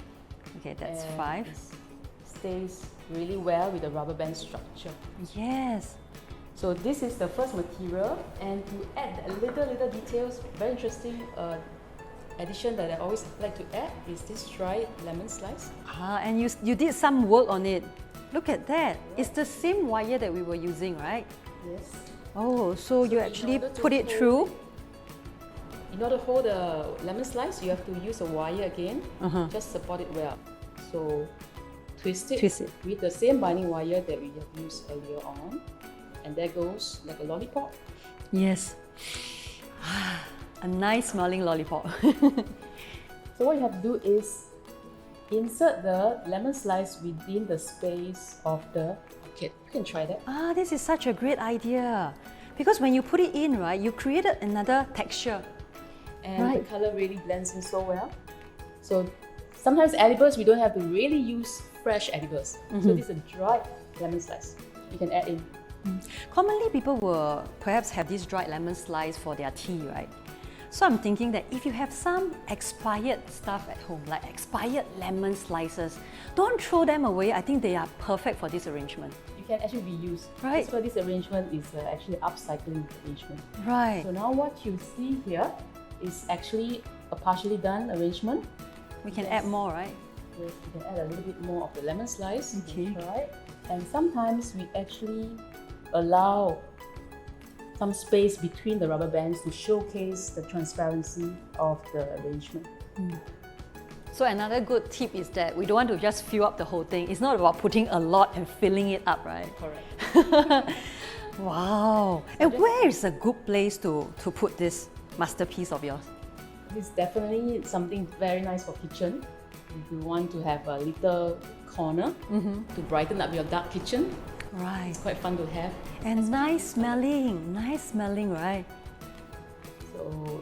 Okay, that's and 5. it stays really well with the rubber band structure. Yes. So this is the first material, and to add a little details, very interesting addition that I always like to add is this dried lemon slice. Ah, and you did some work on it. Look at that. It's the same wire that we were using, right? Yes. Oh, so you in actually order to put it hold through? In order to hold the lemon slice, you have to use a wire again. Just support it well. So twist it with the same binding wire that we have used earlier on. And there goes like a lollipop. Yes. A nice smelling lollipop. So what you have to do is insert the lemon slice within the space of the bucket. You can try that. Ah, this is such a great idea. Because when you put it in, right, you created another texture. And Right. the color really blends in so well. So sometimes edibles, we don't have to really use fresh edibles. So this is a dried lemon slice. You can add in. Commonly, people will perhaps have this dried lemon slice for their tea, right? So I'm thinking that if you have some expired stuff at home, like expired lemon slices, don't throw them away. I think they are perfect for this arrangement. You can actually reuse. Right. So this arrangement is actually upcycling arrangement. Right. So now what you see here is actually a partially done arrangement. We can add more, right? Yes, you can add a little bit more of the lemon slice. Okay. Right. And sometimes we actually allow some space between the rubber bands to showcase the transparency of the arrangement. So another good tip is that we don't want to just fill up the whole thing. It's not about putting a lot and filling it up, right? Correct. Wow. And where is a good place to put this masterpiece of yours? It's definitely something very nice for kitchen. If you want to have a little corner to brighten up your dark kitchen, Right. it's quite fun to have. And nice smelling, right? So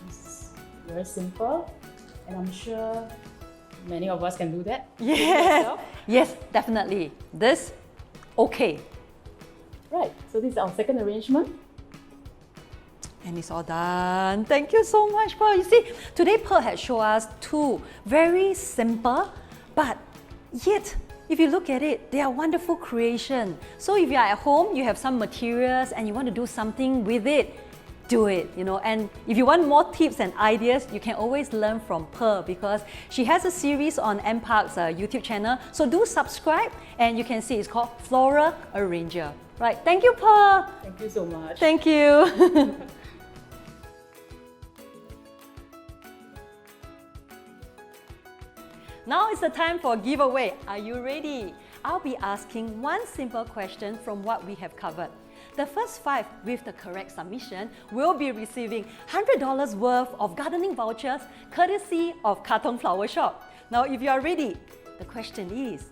it's very simple, and I'm sure many of us can do that. Yeah. Yes, definitely. This, okay. Right, so this is our second arrangement. And it's all done. Thank you so much, Pearl. You see, today Pearl had shown us two very simple, but yet, if you look at it, they are wonderful creation. So if you're at home, you have some materials and you want to do something with it, do it, you know. And if you want more tips and ideas, you can always learn from Pearl because she has a series on MPark's YouTube channel. So do subscribe and you can see it's called Flora Arranger. Right, thank you, Pearl. Thank you so much. Thank you. Now is the time for giveaway. Are you ready? I'll be asking one simple question from what we have covered. The first 5 with the correct submission will be receiving $100 worth of gardening vouchers courtesy of Katong Flower Shop. Now if you are ready, the question is,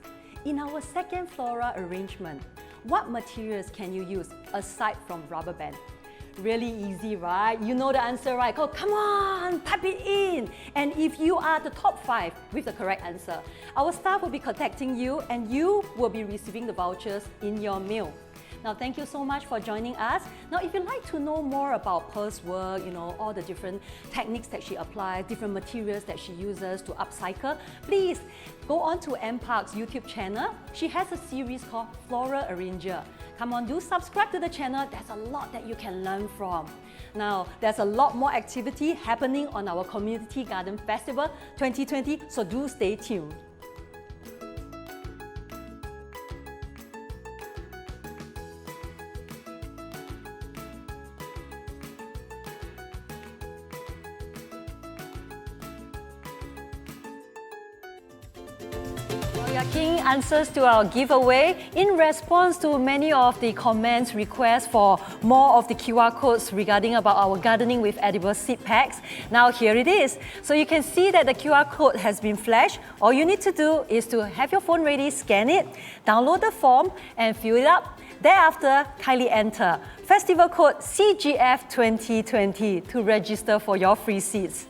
in our second flora arrangement, what materials can you use aside from rubber band? Really easy, right? You know the answer, right? Oh, come on, type it in. And if you are the top 5 with the correct answer, our staff will be contacting you and you will be receiving the vouchers in your mail. Now, thank you so much for joining us. Now, if you'd like to know more about Pearl's work, you know, all the different techniques that she applies, different materials that she uses to upcycle, please go on to MPark's YouTube channel. She has a series called Flora Arranger. Come on, do subscribe to the channel. There's a lot that you can learn from. Now, there's a lot more activity happening on our Community Garden Festival 2020, so do stay tuned. We are keen answers to our giveaway in response to many of the comments, requests for more of the QR codes regarding about our gardening with edible seed packs. Now here it is. So you can see that the QR code has been flashed. All you need to do is to have your phone ready, scan it, download the form and fill it up. Thereafter, kindly enter festival code CGF 2020 to register for your free seeds.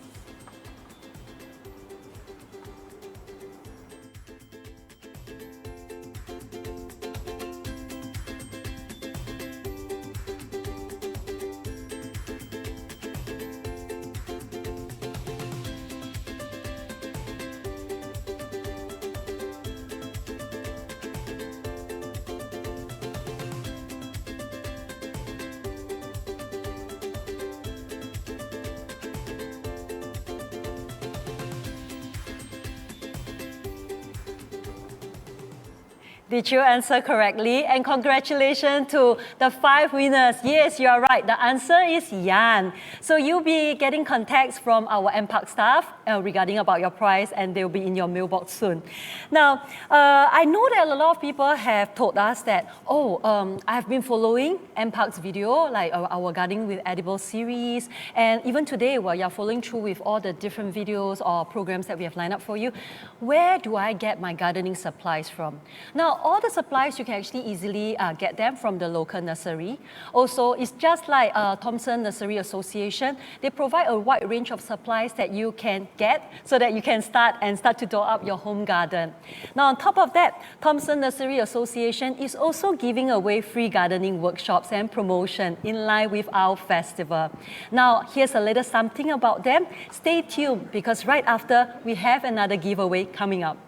Did you answer correctly? And congratulations to the 5 winners. Yes, you are right. The answer is Yan. So you'll be getting contacts from our MPark staff regarding about your prize, and they'll be in your mailbox soon. Now, I know that a lot of people have told us that, I've been following MPark's video, like our Gardening with Edible series, and even today, while you're following through with all the different videos or programs that we have lined up for you, where do I get my gardening supplies from? Now, all the supplies, you can actually easily get them from the local nursery. Also, it's just like Thomson Nursery Association. They provide a wide range of supplies that you can get so that you can start to doll up your home garden. Now, on top of that, Thomson Nursery Association is also giving away free gardening workshops and promotion in line with our festival. Now, here's a little something about them. Stay tuned because right after, we have another giveaway coming up.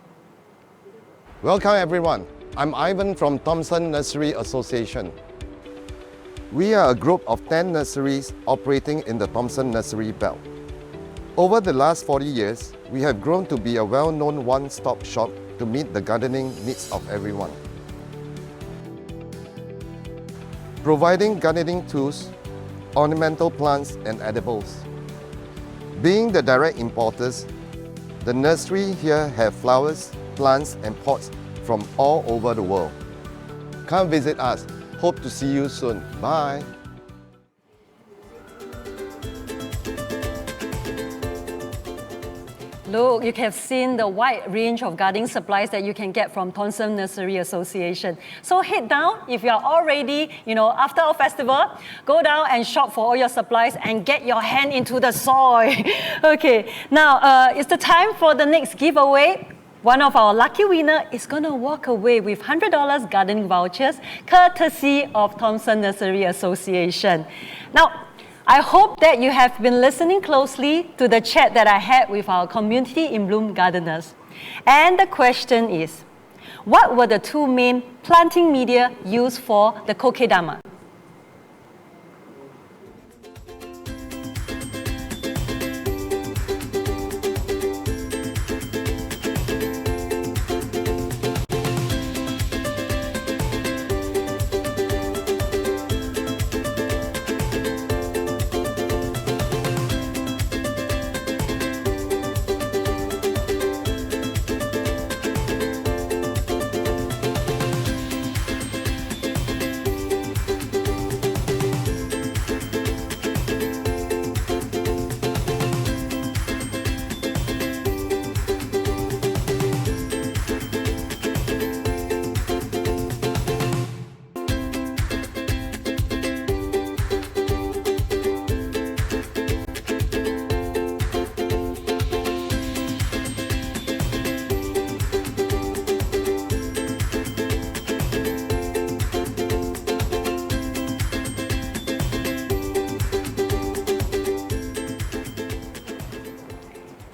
Welcome everyone. I'm Ivan from Thomson Nursery Association. We are a group of 10 nurseries operating in the Thomson Nursery Belt. Over the last 40 years, we have grown to be a well-known one-stop shop to meet the gardening needs of everyone. Providing gardening tools, ornamental plants and edibles. Being the direct importers, the nursery here have flowers, plants and pots from all over the world. Come visit us. Hope to see you soon. Bye. Look, you have seen the wide range of gardening supplies that you can get from Thomson Nursery Association. So head down, if you are all ready, after our festival, go down and shop for all your supplies and get your hand into the soil. Okay, now it's the time for the next giveaway. One of our lucky winners is going to walk away with $100 gardening vouchers courtesy of Thomson Nursery Association. Now, I hope that you have been listening closely to the chat that I had with our Community in Bloom gardeners. And the question is, what were the 2 main planting media used for the kokedama?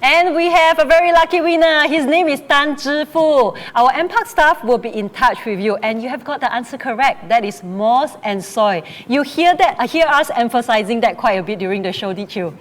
And we have a very lucky winner. His name is Tan Zhifu. Our MPark staff will be in touch with you, and you have got the answer correct. That is moss and soil. You hear us emphasizing that quite a bit during the show, did you?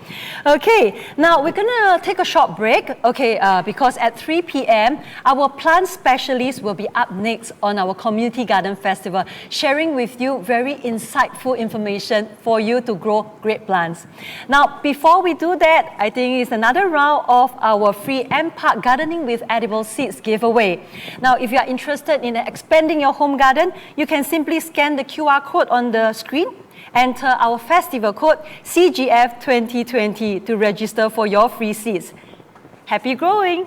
Okay, now we're gonna take a short break. Okay, because at 3 p.m. our plant specialist will be up next on our Community Garden Festival, sharing with you very insightful information for you to grow great plants. Now, before we do that, I think it's another round of our free MPark Gardening with Edible Seeds giveaway. Now, if you are interested in expanding your home garden, you can simply scan the QR code on the screen, enter our festival code CGF 2020 to register for your free seeds. Happy growing!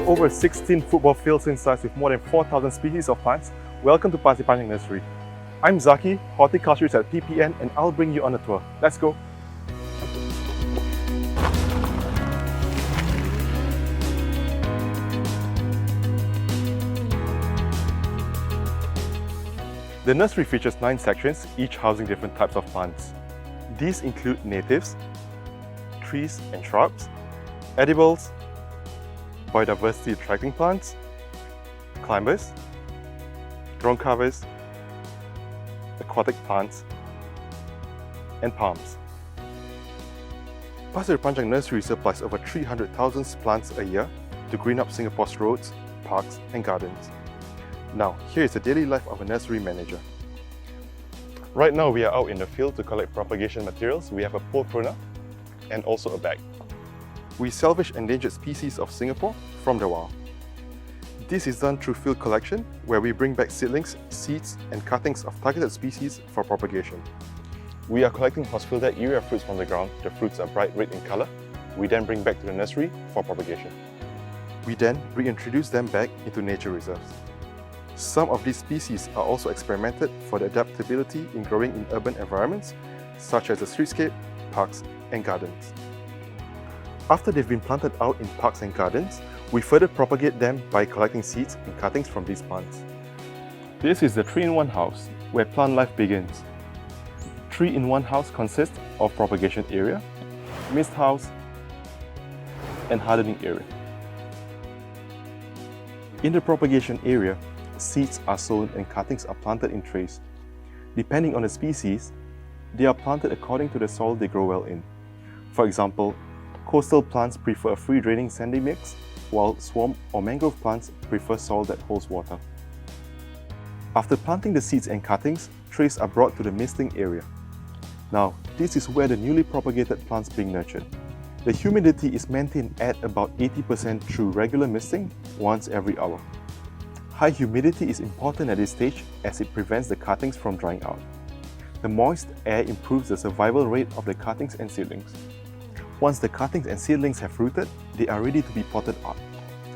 over 16 football fields in size with more than 4,000 species of plants. Welcome to Pasir Panjang Nursery. I'm Zaki, horticulturist at PPN, and I'll bring you on a tour. Let's go! The nursery features 9 sections, each housing different types of plants. These include natives, trees and shrubs, edibles, biodiversity attracting plants, climbers, ground covers, aquatic plants, and palms. Pasir Panjang Nursery supplies over 300,000 plants a year to green up Singapore's roads, parks, and gardens. Now, here is the daily life of a nursery manager. Right now, we are out in the field to collect propagation materials. We have a pole pruner and also a bag. We salvage endangered species of Singapore from the wild. This is done through field collection, where we bring back seedlings, seeds, and cuttings of targeted species for propagation. We are collecting Hosfilda area fruits from the ground. The fruits are bright red in color. We then bring back to the nursery for propagation. We then reintroduce them back into nature reserves. Some of these species are also experimented for the adaptability in growing in urban environments, such as the streetscape, parks, and gardens. After they've been planted out in parks and gardens, we further propagate them by collecting seeds and cuttings from these plants. This is the 3-in-1 house, where plant life begins. 3-in-1 house consists of propagation area, mist house, and hardening area. In the propagation area, seeds are sown and cuttings are planted in trays. Depending on the species, they are planted according to the soil they grow well in. For example, coastal plants prefer a free-draining sandy mix, while swamp or mangrove plants prefer soil that holds water. After planting the seeds and cuttings, trays are brought to the misting area. Now, this is where the newly propagated plants being nurtured. The humidity is maintained at about 80% through regular misting once every hour. High humidity is important at this stage as it prevents the cuttings from drying out. The moist air improves the survival rate of the cuttings and seedlings. Once the cuttings and seedlings have rooted, they are ready to be potted out.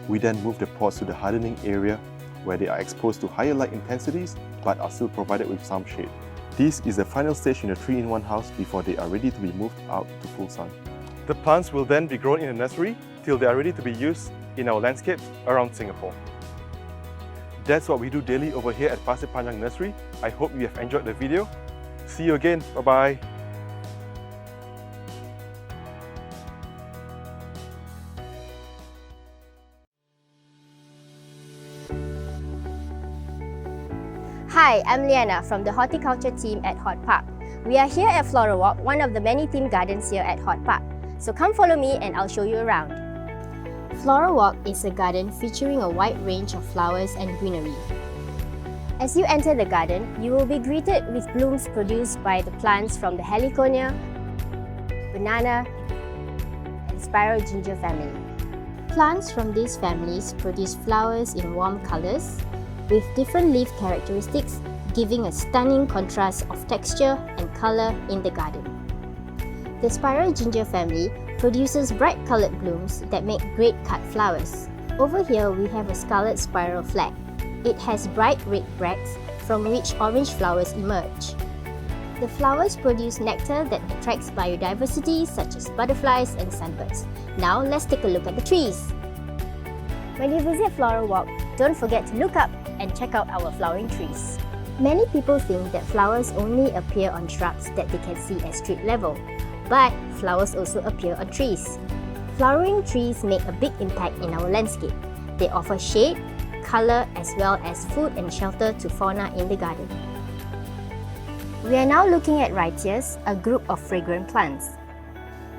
We then move the pots to the hardening area where they are exposed to higher light intensities but are still provided with some shade. This is the final stage in the 3-in-1 house before they are ready to be moved out to full sun. The plants will then be grown in the nursery till they are ready to be used in our landscapes around Singapore. That's what we do daily over here at Pasir Panjang Nursery. I hope you have enjoyed the video. See you again. Bye-bye. Hi, I'm Liana from the horticulture team at Hort Park. We are here at Flora Walk, one of the many themed gardens here at Hort Park. So come follow me and I'll show you around. Flora Walk is a garden featuring a wide range of flowers and greenery. As you enter the garden, you will be greeted with blooms produced by the plants from the Heliconia, banana, and spiral ginger family. Plants from these families produce flowers in warm colors with different leaf characteristics, giving a stunning contrast of texture and color in the garden. The spiral ginger family produces bright colored blooms that make great cut flowers. Over here we have a scarlet spiral flag. It has bright red bracts from which orange flowers emerge. The flowers produce nectar that attracts biodiversity such as butterflies and sunbirds. Now let's take a look at the trees. When you visit Flora Walk, don't forget to look up and check out our flowering trees. Many people think that flowers only appear on shrubs that they can see at street level. But flowers also appear on trees. Flowering trees make a big impact in our landscape. They offer shade, color, as well as food and shelter to fauna in the garden. We are now looking at Rhytias, a group of fragrant plants.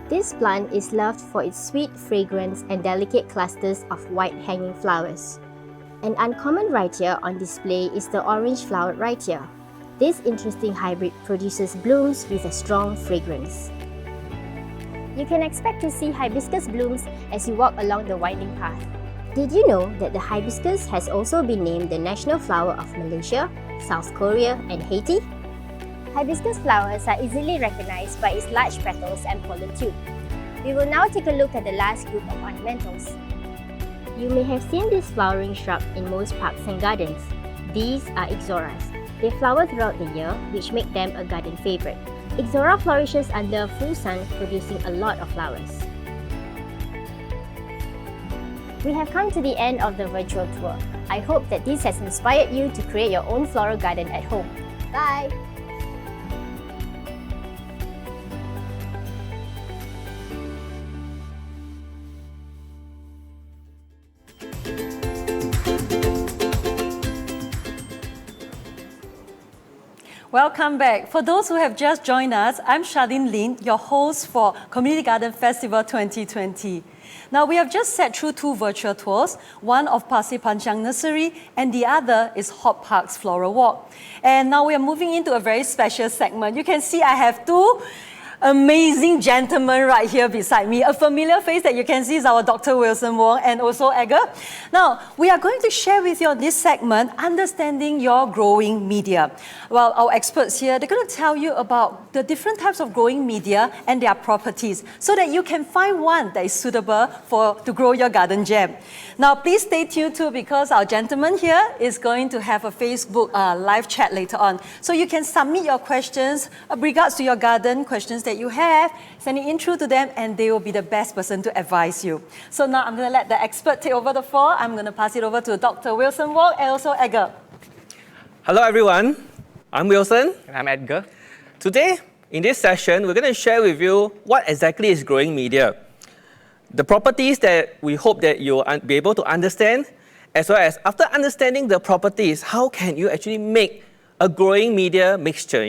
This plant is loved for its sweet fragrance and delicate clusters of white hanging flowers. An uncommon Rhytia on display is the orange-flowered Rhytia. This interesting hybrid produces blooms with a strong fragrance. You can expect to see hibiscus blooms as you walk along the winding path. Did you know that the hibiscus has also been named the national flower of Malaysia, South Korea, and Haiti? Hibiscus flowers are easily recognized by its large petals and pollen tube. We will now take a look at the last group of ornamentals. You may have seen this flowering shrub in most parks and gardens. These are ixoras. They flower throughout the year, which make them a garden favorite. Ixora flourishes under full sun, producing a lot of flowers. We have come to the end of the virtual tour. I hope that this has inspired you to create your own floral garden at home. Bye! Welcome back. For those who have just joined us, I'm Charlene Lin, your host for Community Garden Festival 2020. Now, we have just sat through 2 virtual tours, one of Pasir Panjang Nursery and the other is Hort Park's Floral Walk. And now we are moving into a very special segment. You can see I have 2 amazing gentlemen right here beside me. A familiar face that you can see is our Dr. Wilson Wong and also Edgar. Now, we are going to share with you on this segment, Understanding Your Growing Media. Well, our experts here, they're going to tell you about the different types of growing media and their properties so that you can find one that is suitable to grow your garden gem. Now, please stay tuned too because our gentleman here is going to have a Facebook live chat later on. So you can submit your questions regards to your garden, questions that you have, send it in through to them and they will be the best person to advise you. So now I'm going to let the expert take over the floor. I'm going to pass it over to Dr. Wilson Wong and also Edgar. Hello everyone, I'm Wilson. And I'm Edgar. Today, in this session, we're going to share with you what exactly is growing media, the properties that we hope that you'll be able to understand, as well as after understanding the properties, how can you actually make a growing media mixture,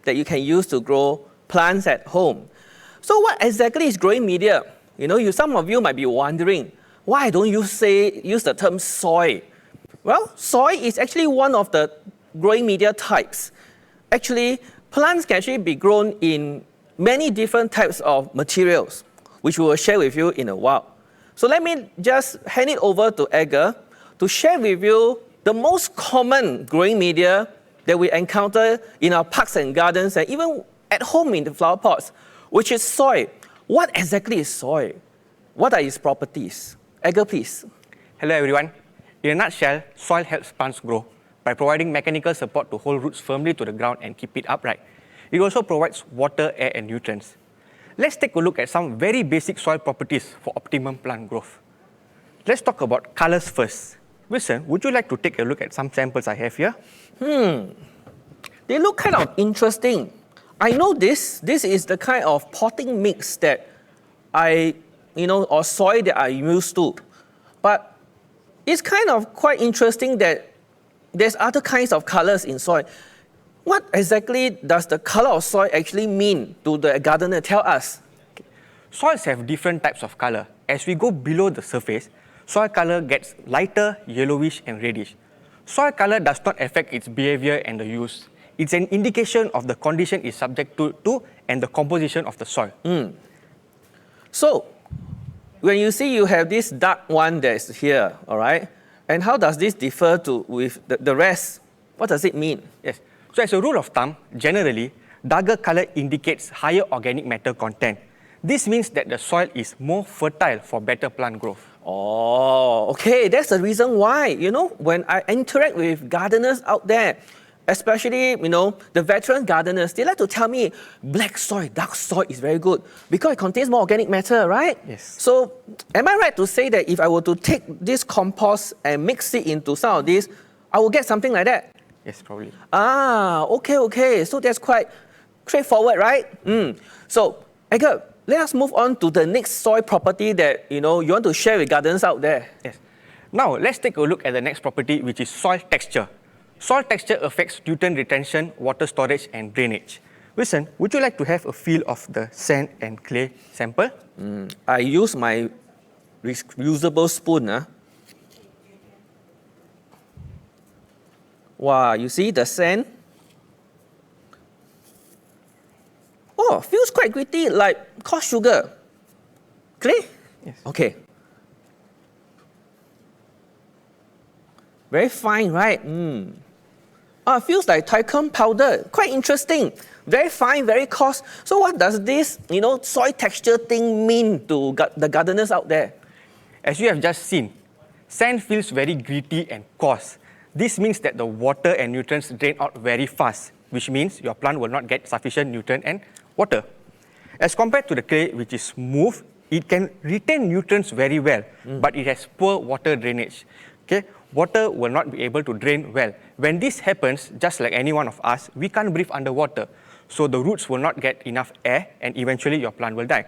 that you can use to grow plants at home. So what exactly is growing media? Some of you might be wondering, why don't you use the term soil? Well, soil is actually one of the growing media types. Actually, plants can actually be grown in many different types of materials, which we will share with you in a while. So let me just hand it over to Edgar to share with you the most common growing media that we encounter in our parks and gardens and even at home in the flower pots, which is soil. What exactly is soil? What are its properties? Edgar, please. Hello everyone. In a nutshell, soil helps plants grow by providing mechanical support to hold roots firmly to the ground and keep it upright. It also provides water, air and nutrients. Let's take a look at some very basic soil properties for optimum plant growth. Let's talk about colors first. Wilson, would you like to take a look at some samples I have here? They look kind of interesting. I know this is the kind of potting mix that or soil that I'm used to. But it's kind of quite interesting that there's other kinds of colors in soil. What exactly does the color of soil actually mean to the gardener? Tell us. Soils have different types of color. As we go below the surface, soil color gets lighter, yellowish and reddish. Soil color does not affect its behavior and the use. It's an indication of the condition it's subject to and the composition of the soil. So, when you see you have this dark one that's here, all right? And how does this differ with the rest? What does it mean? Yes. So as a rule of thumb, generally, darker color indicates higher organic matter content. This means that the soil is more fertile for better plant growth. Oh, okay. That's the reason why, when I interact with gardeners out there, especially, the veteran gardeners, they like to tell me black soil, dark soil is very good because it contains more organic matter, right? Yes. So, am I right to say that if I were to take this compost and mix it into some of this, I will get something like that? Yes, probably. Okay. So that's quite straightforward, right? So, Edgar, let us move on to the next soil property that, you want to share with gardeners out there. Yes. Now, let's take a look at the next property, which is soil texture. Soil texture affects nutrient retention, water storage and drainage. Wilson, would you like to have a feel of the sand and clay sample? I use my reusable spoon. Wow, you see the sand? Oh, feels quite gritty, like coarse sugar. Clay? Yes. Okay. Very fine, right? Feels like talcum powder. Quite interesting. Very fine, very coarse. So what does this, soil texture thing mean to the gardeners out there? As you have just seen, Sand feels very gritty and coarse. This means that the water and nutrients drain out very fast, which means your plant will not get sufficient nutrient and water. As compared to the clay, which is smooth, it can retain nutrients very well, but it has poor water drainage. Okay? Water will not be able to drain well. When this happens, just like any one of us, we can't breathe underwater. So the roots will not get enough air and eventually your plant will die.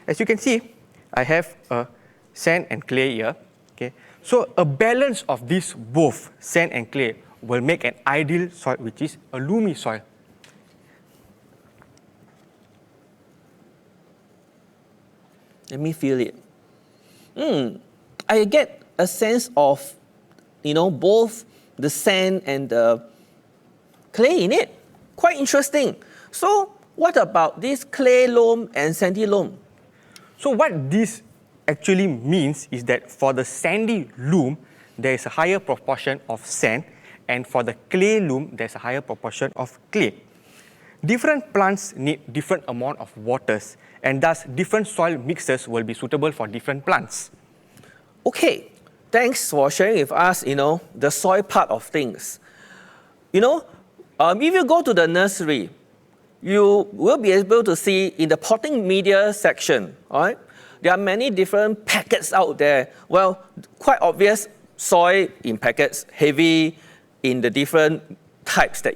As you can see, I have a sand and clay here. Okay? So a balance of these both, sand and clay, will make an ideal soil, which is a loamy soil. Let me feel it. I get a sense of, both the sand and the clay in it. Quite interesting. So what about this clay loam and sandy loam? So what this actually means is that for the sandy loam, there is a higher proportion of sand, and for the clay loam, there's a higher proportion of clay. Different plants need different amount of waters, and thus different soil mixes will be suitable for different plants. Okay, thanks for sharing with us, the soil part of things. If you go to the nursery, you will be able to see in the potting media section, all right, there are many different packets out there. Well, quite obvious, soil in packets, heavy in the different types that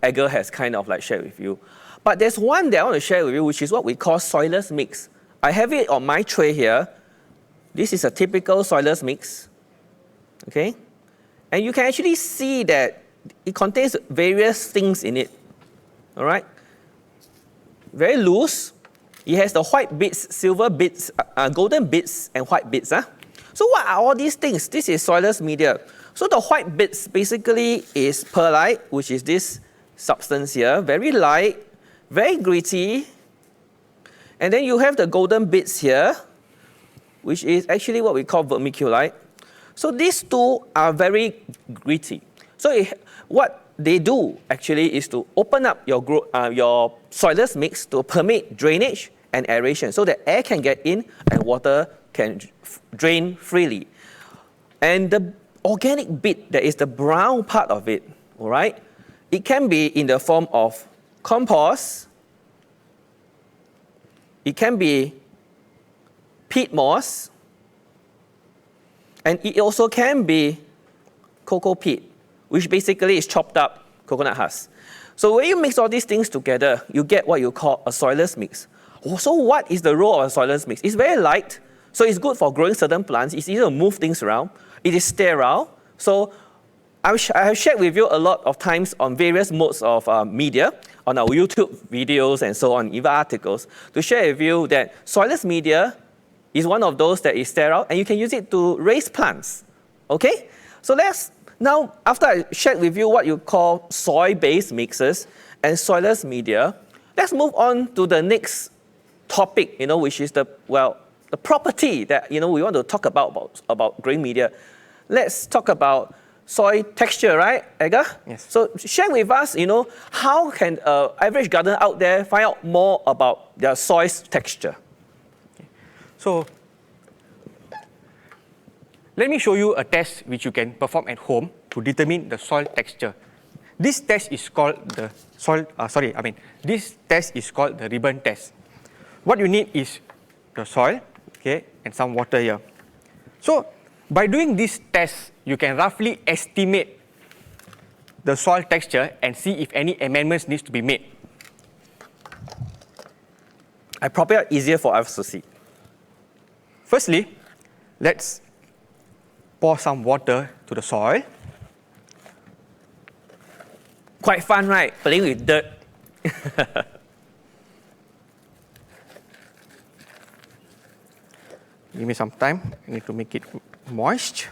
Edgar has kind of shared with you. But there's one that I want to share with you, which is what we call soilless mix. I have it on my tray here. This is a typical soilless mix, okay? And you can actually see that it contains various things in it, all right? Very loose. It has the white bits, silver bits, golden bits, and white bits. So what are all these things? This is soilless media. So the white bits basically is perlite, which is this substance here, very light, very gritty. And then you have the golden bits here, which is actually what we call vermiculite. So these two are very gritty. So what they do actually is to open up your soilless mix to permit drainage and aeration so that air can get in and water can drain freely. And the organic bit, that is the brown part of it, all right, it can be in the form of compost, it can be peat moss, and it also can be cocoa peat, which basically is chopped up coconut husk. So when you mix all these things together, you get what you call a soilless mix. So what is the role of a soilless mix? It's very light, so it's good for growing certain plants. It's easy to move things around. It is sterile. So I have shared with you a lot of times on various modes of media, on our YouTube videos and so on, even articles, to share with you that soilless media is one of those that is sterile, and you can use it to raise plants, okay? So now, after I shared with you what you call soil-based mixes and soilless media, let's move on to the next topic, which is the property that, we want to talk about growing media. Let's talk about soil texture, right, Edgar? Yes. So share with us, how can an average gardener out there find out more about their soil's texture? Okay. So let me show you a test which you can perform at home to determine the soil texture. This test is called the this test is called the ribbon test. What you need is the soil, okay, and some water here. So by doing this test, you can roughly estimate the soil texture and see if any amendments needs to be made. I probably are easier for us to see. Firstly, let's pour some water to the soil. Quite fun, right? Playing with dirt. Give me some time. I need to make it moist.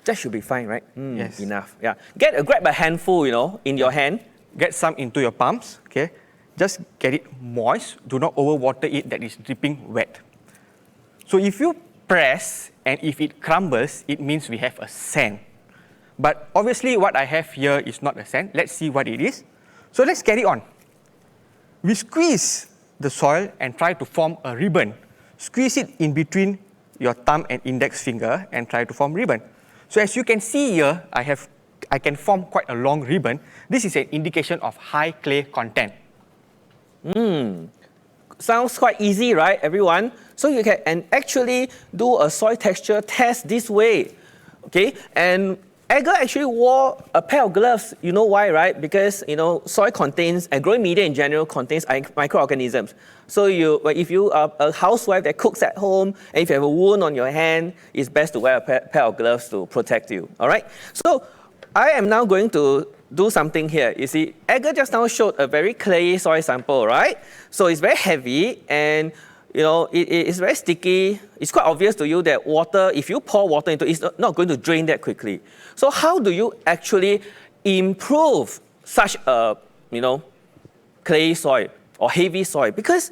That should be fine, right? Yes. Enough. Yeah. Grab a handful, in your hand. Get some into your palms. Okay. Just get it moist. Do not overwater it that is dripping wet. So if you press and if it crumbles, it means we have a sand. But obviously what I have here is not a sand. Let's see what it is. So let's carry on. We squeeze the soil and try to form a ribbon. Squeeze it in between your thumb and index finger and try to form ribbon. So as you can see here, I can form quite a long ribbon. This is an indication of high clay content. Sounds quite easy, right, everyone? So you can actually do a soil texture test this way, okay? And Edgar actually wore a pair of gloves. You know why, right? Because, soil contains, and growing media in general contains microorganisms. So if you are a housewife that cooks at home, and if you have a wound on your hand, it's best to wear a pair of gloves to protect you, all right? So I am now going to do something here. You see, Edgar just now showed a very clayey soil sample, right? So it's very heavy and it's very sticky. It's quite obvious to you that water, if you pour water into it, it's not going to drain that quickly. So how do you actually improve such a, clay soil or heavy soil? Because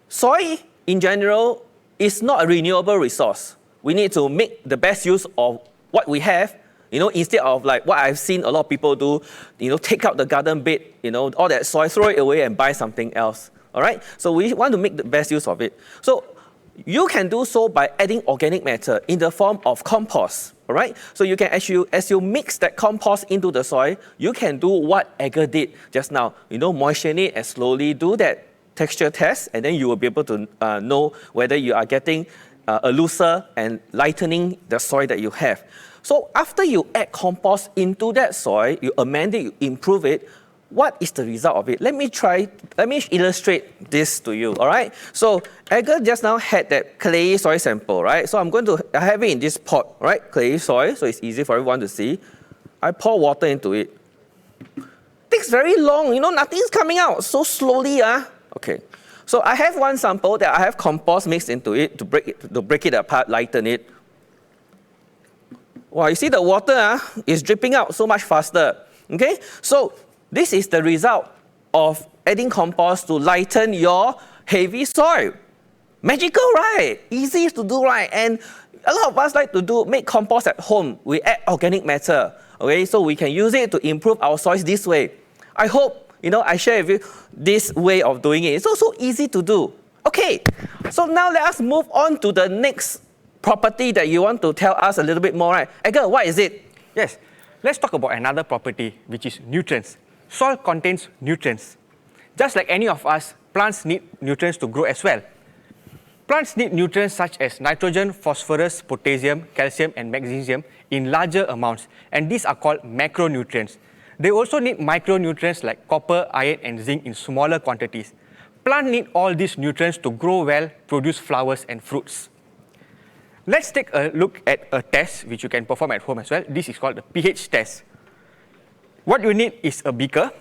soil in general is not a renewable resource. We need to make the best use of what we have. Instead of like what I've seen a lot of people do, take out the garden bed, all that soil, throw it away and buy something else, all right? So we want to make the best use of it. So you can do so by adding organic matter in the form of compost, all right? So you can, as you mix that compost into the soil, you can do what Edgar did just now, moisten it and slowly do that texture test, and then you will be able to know whether you are getting a looser and lightening the soil that you have. So after you add compost into that soil, you amend it, you improve it, what is the result of it? Let me illustrate this to you, all right? So Edgar just now had that clay soil sample, right? So I'm going to have it in this pot, right? Clay soil, so it's easy for everyone to see. I pour water into it. Takes very long, nothing's coming out so slowly, Okay. So I have one sample that I have compost mixed into it to break it apart, lighten it. Wow, you see the water is dripping out so much faster, okay? So this is the result of adding compost to lighten your heavy soil. Magical, right? Easy to do, right? And a lot of us like to make compost at home. We add organic matter, okay? So we can use it to improve our soils this way. I hope, I share with you this way of doing it. It's also easy to do. Okay, so now let us move on to the next property that you want to tell us a little bit more, right? Edgar, what is it? Yes, let's talk about another property, which is nutrients. Soil contains nutrients. Just like any of us, plants need nutrients to grow as well. Plants need nutrients such as nitrogen, phosphorus, potassium, calcium, and magnesium in larger amounts, and these are called macronutrients. They also need micronutrients like copper, iron, and zinc in smaller quantities. Plants need all these nutrients to grow well, produce flowers and fruits. Let's take a look at a test which you can perform at home as well. This is called the pH test. What you need is a beaker.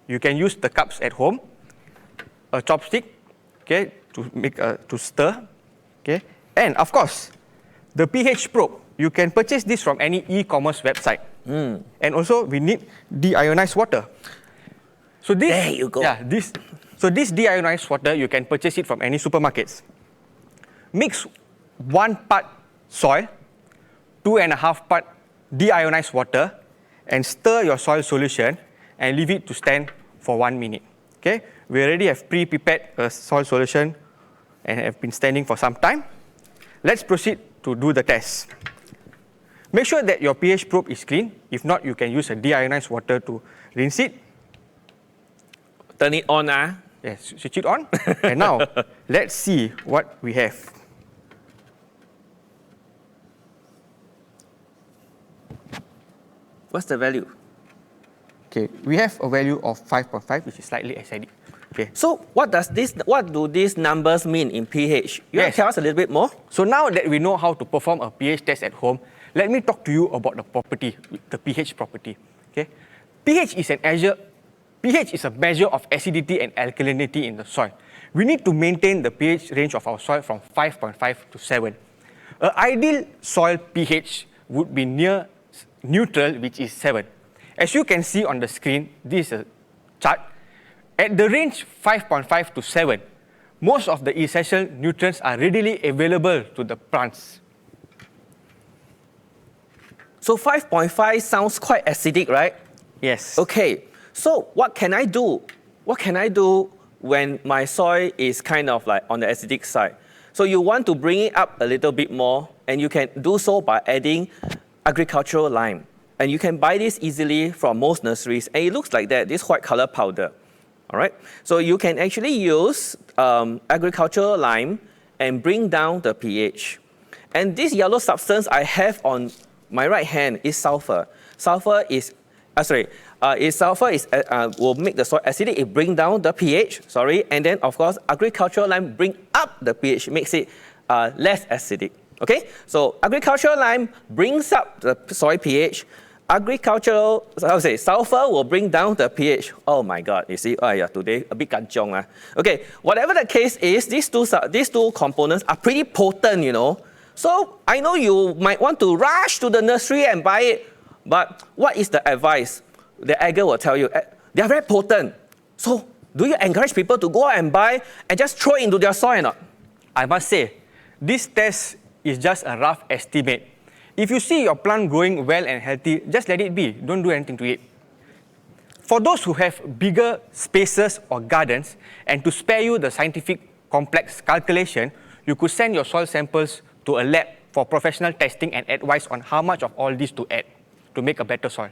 You can use the cups at home, a chopstick, okay, to stir, okay, and of course, the pH probe. You can purchase this from any e-commerce website. And also, we need deionized water. So this, there you go. Yeah, this deionized water, you can purchase it from any supermarkets. Mix 1 part soil, 2.5 part deionized water, and stir your soil solution and leave it to stand for 1 minute. Okay, we already have pre-prepared a soil solution and have been standing for some time. Let's proceed to do the test. Make sure that your pH probe is clean. If not, you can use a deionized water to rinse it. Turn it on, Yes, switch it on. And now, let's see what we have. What's the value? Okay, we have a value of 5.5, which is slightly acidic. Okay. So what do these numbers mean in pH? You can tell us a little bit more? So now that we know how to perform a pH test at home, let me talk to you about the property, the pH property. Okay? pH is a measure of acidity and alkalinity in the soil. We need to maintain the pH range of our soil from 5.5 to 7. An ideal soil pH would be near neutral, which is 7. As you can see on the screen, this is a chart. At the range 5.5 to 7, most of the essential nutrients are readily available to the plants. So 5.5 sounds quite acidic, right? Yes. Okay, so what can I do? What can I do when my soil is kind of like on the acidic side? So you want to bring it up a little bit more, and you can do so by adding agricultural lime. And you can buy this easily from most nurseries, and it looks like that, this white color powder. All right? So you can actually use agricultural lime and bring down the pH. And this yellow substance I have on my right hand is sulfur. Sulfur will make the soil acidic, it bring down the pH, and then of course agricultural lime bring up the pH, makes it less acidic. Okay, so agricultural lime brings up the soil pH. Sulfur will bring down the pH. Oh my God, you see, today a bit kanchong. Okay, whatever the case is, these two components are pretty potent, you know. So I know you might want to rush to the nursery and buy it, but what is the advice? The Edgar will tell you, they are very potent. So do you encourage people to go out and buy and just throw it into their soil or not? I must say, this test is just a rough estimate. If you see your plant growing well and healthy, just let it be. Don't do anything to it. For those who have bigger spaces or gardens, and to spare you the scientific complex calculation, you could send your soil samples to a lab for professional testing and advice on how much of all this to add to make a better soil.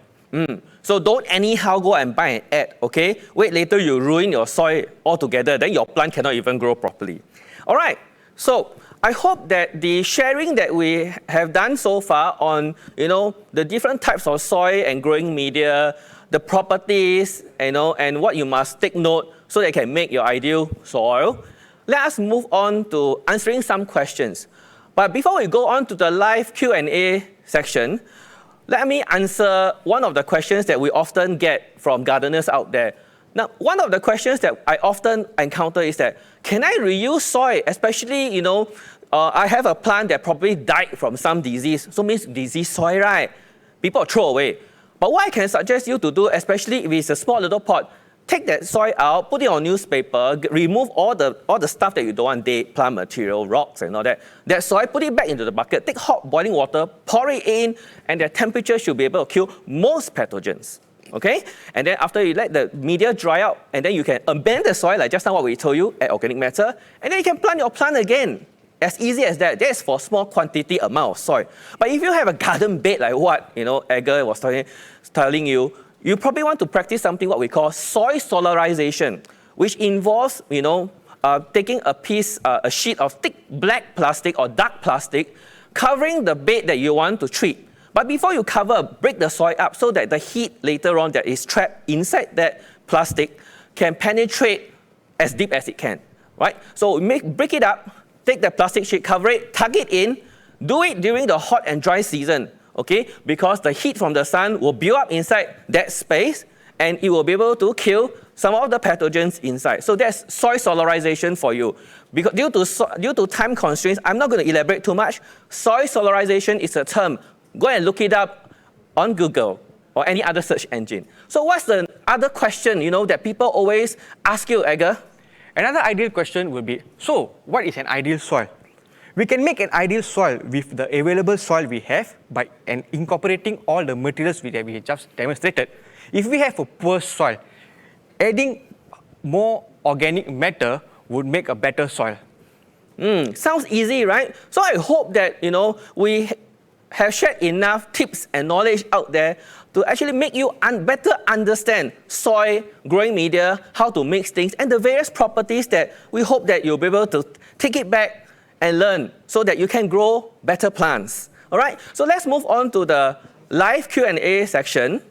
So don't anyhow go and buy and add, okay? Wait, later you ruin your soil altogether, then your plant cannot even grow properly. All right, so I hope that the sharing that we have done so far on, the different types of soil and growing media, the properties, and what you must take note so that you can make your ideal soil. Let us move on to answering some questions. But before we go on to the live Q&A section, let me answer one of the questions that we often get from gardeners out there. Now, one of the questions that I often encounter is that, can I reuse soil? Especially, I have a plant that probably died from some disease. So means disease soil, right? People throw away. But what I can suggest you to do, especially if it's a small little pot, take that soil out, put it on newspaper, remove all the stuff that you don't want, dead plant material, rocks and all that. That soil, put it back into the bucket, take hot boiling water, pour it in, and the temperature should be able to kill most pathogens. Okay? And then after you let the media dry out, and then you can amend the soil, like just now what we told you, add organic matter, and then you can plant your plant again. As easy as that. That's for small quantity amount of soil. But if you have a garden bed like what, Edgar was telling you, you probably want to practice something what we call soil solarization, which involves, taking a sheet of thick black plastic or dark plastic, covering the bed that you want to treat. But before you cover, break the soil up so that the heat later on that is trapped inside that plastic can penetrate as deep as it can, right? So break it up, take the plastic sheet, cover it, tuck it in, do it during the hot and dry season. Okay, because the heat from the sun will build up inside that space and it will be able to kill some of the pathogens inside. So that's soil solarization for you. Because due to time constraints, I'm not going to elaborate too much. Soil solarization is a term. Go and look it up on Google or any other search engine. So what's the other question, that people always ask you, Edgar? Another ideal question would be, so what is an ideal soil? We can make an ideal soil with the available soil we have by incorporating all the materials that we just demonstrated. If we have a poor soil, adding more organic matter would make a better soil. Sounds easy, right? So I hope that, we have shared enough tips and knowledge out there to actually make you better understand soil, growing media, how to mix things, and the various properties that we hope that you'll be able to take it back and learn so that you can grow better plants. All right, so let's move on to the live Q&A section.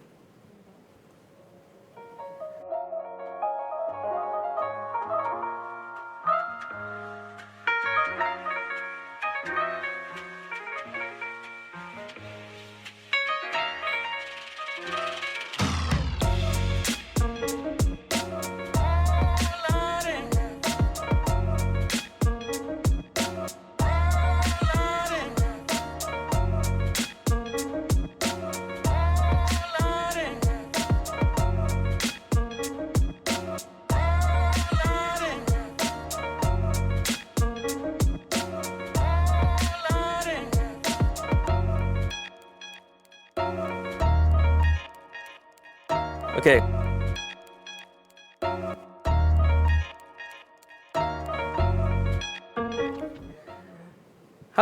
Okay.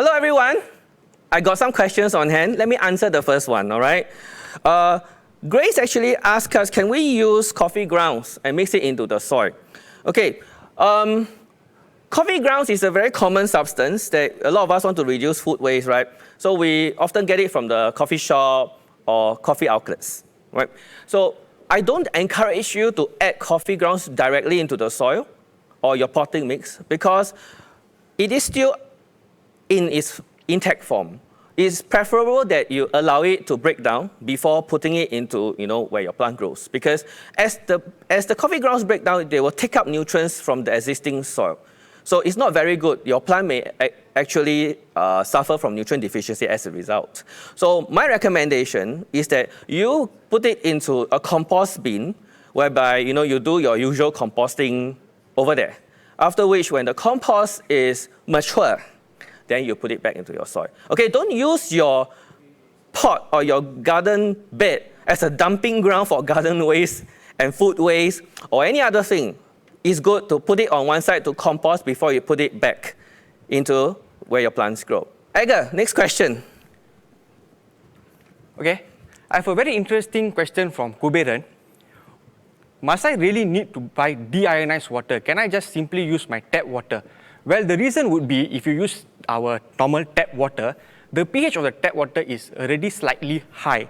Hello, everyone. I got some questions on hand. Let me answer the first one, all right? Grace actually asked us, can we use coffee grounds and mix it into the soil? Okay, coffee grounds is a very common substance that a lot of us want to reduce food waste, right? So we often get it from the coffee shop or coffee outlets, right? So I don't encourage you to add coffee grounds directly into the soil or your potting mix because it is still in its intact form. It's preferable that you allow it to break down before putting it into, where your plant grows. Because as the coffee grounds break down, they will take up nutrients from the existing soil. So it's not very good. Your plant may actually suffer from nutrient deficiency as a result. So my recommendation is that you put it into a compost bin, whereby you do your usual composting over there. After which, when the compost is mature, then you put it back into your soil. Okay, don't use your pot or your garden bed as a dumping ground for garden waste and food waste or any other thing. It's good to put it on one side to compost before you put it back into where your plants grow. Edgar, next question. Okay, I have a very interesting question from Kuberan. Must I really need to buy deionized water? Can I just simply use my tap water? Well, the reason would be if you use our normal tap water, the pH of the tap water is already slightly high.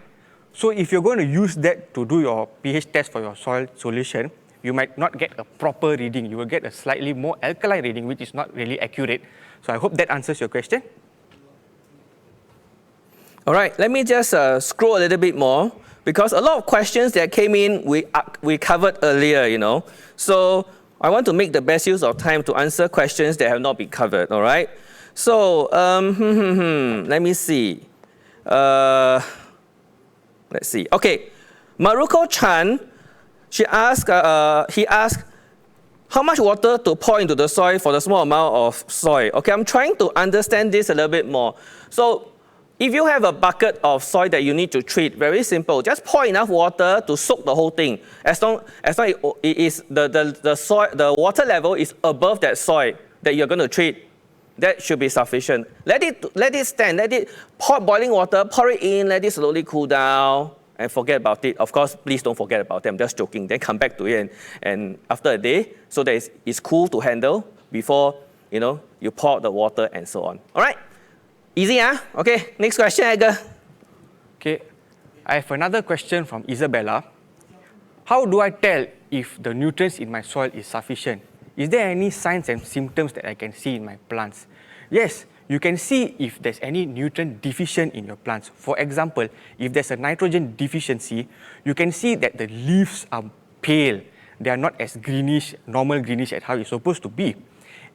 So if you're going to use that to do your pH test for your soil solution, you might not get a proper reading. You will get a slightly more alkaline reading, which is not really accurate. So I hope that answers your question. All right, let me just scroll a little bit more because a lot of questions that came in, we covered earlier, So I want to make the best use of time to answer questions that have not been covered, all right? So, let me see. Let's see. Okay, Maruko Chan, he asked, how much water to pour into the soil for the small amount of soil? Okay, I'm trying to understand this a little bit more. So, if you have a bucket of soil that you need to treat, very simple. Just pour enough water to soak the whole thing. As long it is the soil, the water level is above that soil that you're going to treat, that should be sufficient. Let it stand. Let it pour boiling water. Pour it in. Let it slowly cool down, and forget about it. Of course, please don't forget about it. I'm just joking. Then come back to it and after a day, so that it's cool to handle before you pour the water and so on. All right. Easy, huh? Okay, next question, Edgar. Okay, I have another question from Isabella. How do I tell if the nutrients in my soil is sufficient? Is there any signs and symptoms that I can see in my plants? Yes, you can see if there's any nutrient deficient in your plants. For example, if there's a nitrogen deficiency, you can see that the leaves are pale. They are not as greenish, normal greenish as how it's supposed to be.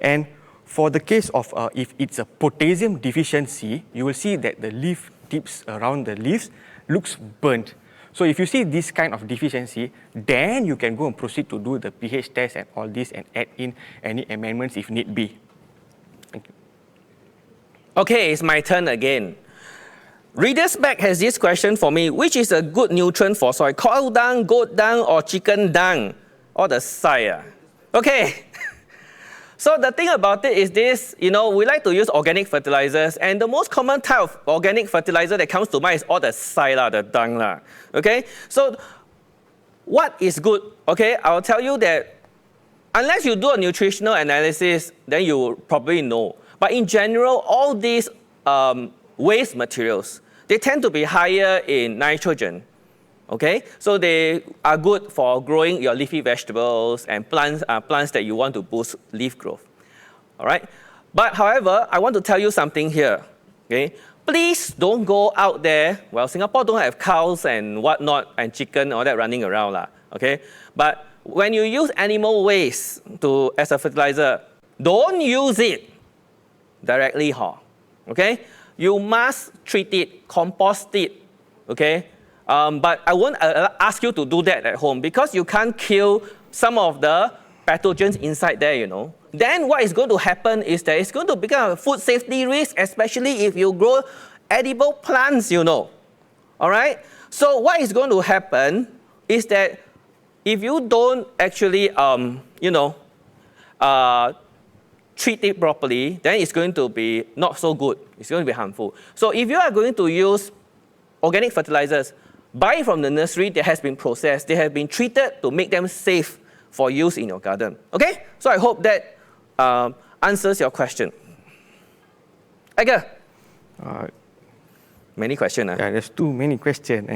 And for the case of if it's a potassium deficiency, you will see that the leaf tips around the leaves looks burnt. So if you see this kind of deficiency, then you can go and proceed to do the pH test and all this and add in any amendments if need be. Thank you. Okay, it's my turn again. Reader's Back has this question for me. Which is a good nutrient for soil? Cow dung, goat dung, or chicken dung? Or the sire? Okay. So the thing about it is this, we like to use organic fertilizers, and the most common type of organic fertilizer that comes to mind is all the sila, the dung. Okay? So what is good? Okay, I'll tell you that unless you do a nutritional analysis, then you will probably know. But in general, all these waste materials, they tend to be higher in nitrogen. Okay, so they are good for growing your leafy vegetables and plants that you want to boost leaf growth. All right, but however, I want to tell you something here. Okay, please don't go out there. Well, Singapore don't have cows and whatnot and chicken all that running around lah. Okay, but when you use animal waste as a fertilizer, don't use it directly. Okay, you must treat it, compost it. Okay. But I won't ask you to do that at home because you can't kill some of the pathogens inside there, Then what is going to happen is that it's going to become a food safety risk, especially if you grow edible plants, All right? So what is going to happen is that if you don't actually, treat it properly, then it's going to be not so good. It's going to be harmful. So if you are going to use organic fertilizers, buy from the nursery that has been processed. They have been treated to make them safe for use in your garden. Okay? So I hope that answers your question. Edgar? Many questions. Yeah, there's too many questions.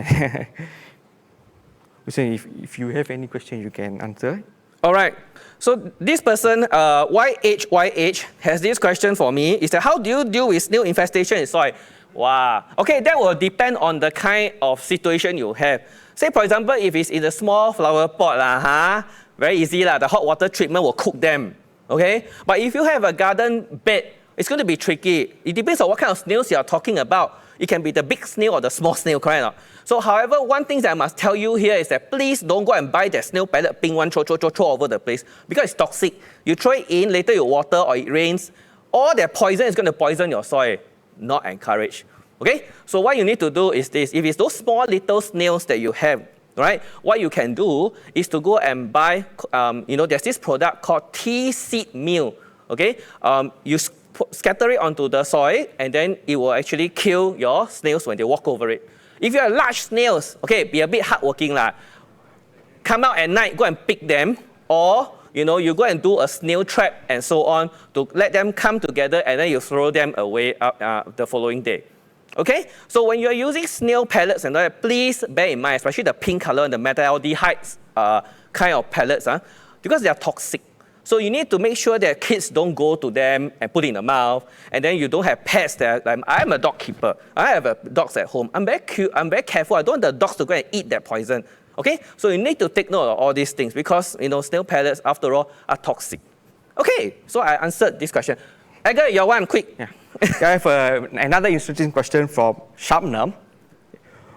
So if you have any question, you can answer. All right. So this person, YH, has this question for me. Is that how do you deal with snail infestation in soil? Wow. Okay, that will depend on the kind of situation you have. Say, for example, if it's in a small flower pot, very easy, the hot water treatment will cook them. Okay? But if you have a garden bed, it's going to be tricky. It depends on what kind of snails you are talking about. It can be the big snail or the small snail, correct or not? So, however, one thing that I must tell you here is that please don't go and buy that snail pellet pink one, throw over the place, because it's toxic. You throw it in, later you water or it rains, all that poison is going to poison your soil. Not encouraged. Okay? So what you need to do is this. If it's those small little snails that you have, right, what you can do is to go and buy, there's this product called tea seed meal. Okay? You scatter it onto the soil, and then it will actually kill your snails when they walk over it. If you have large snails, okay, be a bit hardworking lah. Come out at night, go and pick them, or you go and do a snail trap and so on to let them come together, and then you throw them away the following day. Okay? So when you're using snail pellets and all that, please bear in mind, especially the pink color and the metaldehydes kind of pellets, because they are toxic. So you need to make sure that kids don't go to them and put it in the mouth, and then you don't have pets that, I'm a dog keeper. I have dogs at home. I'm very cute, I'm very careful. I don't want the dogs to go and eat that poison. Okay? So you need to take note of all these things because, snail pellets, after all, are toxic. Okay, so I answered this question. Edgar, your one, quick. Yeah. I have another interesting question from Shabnam.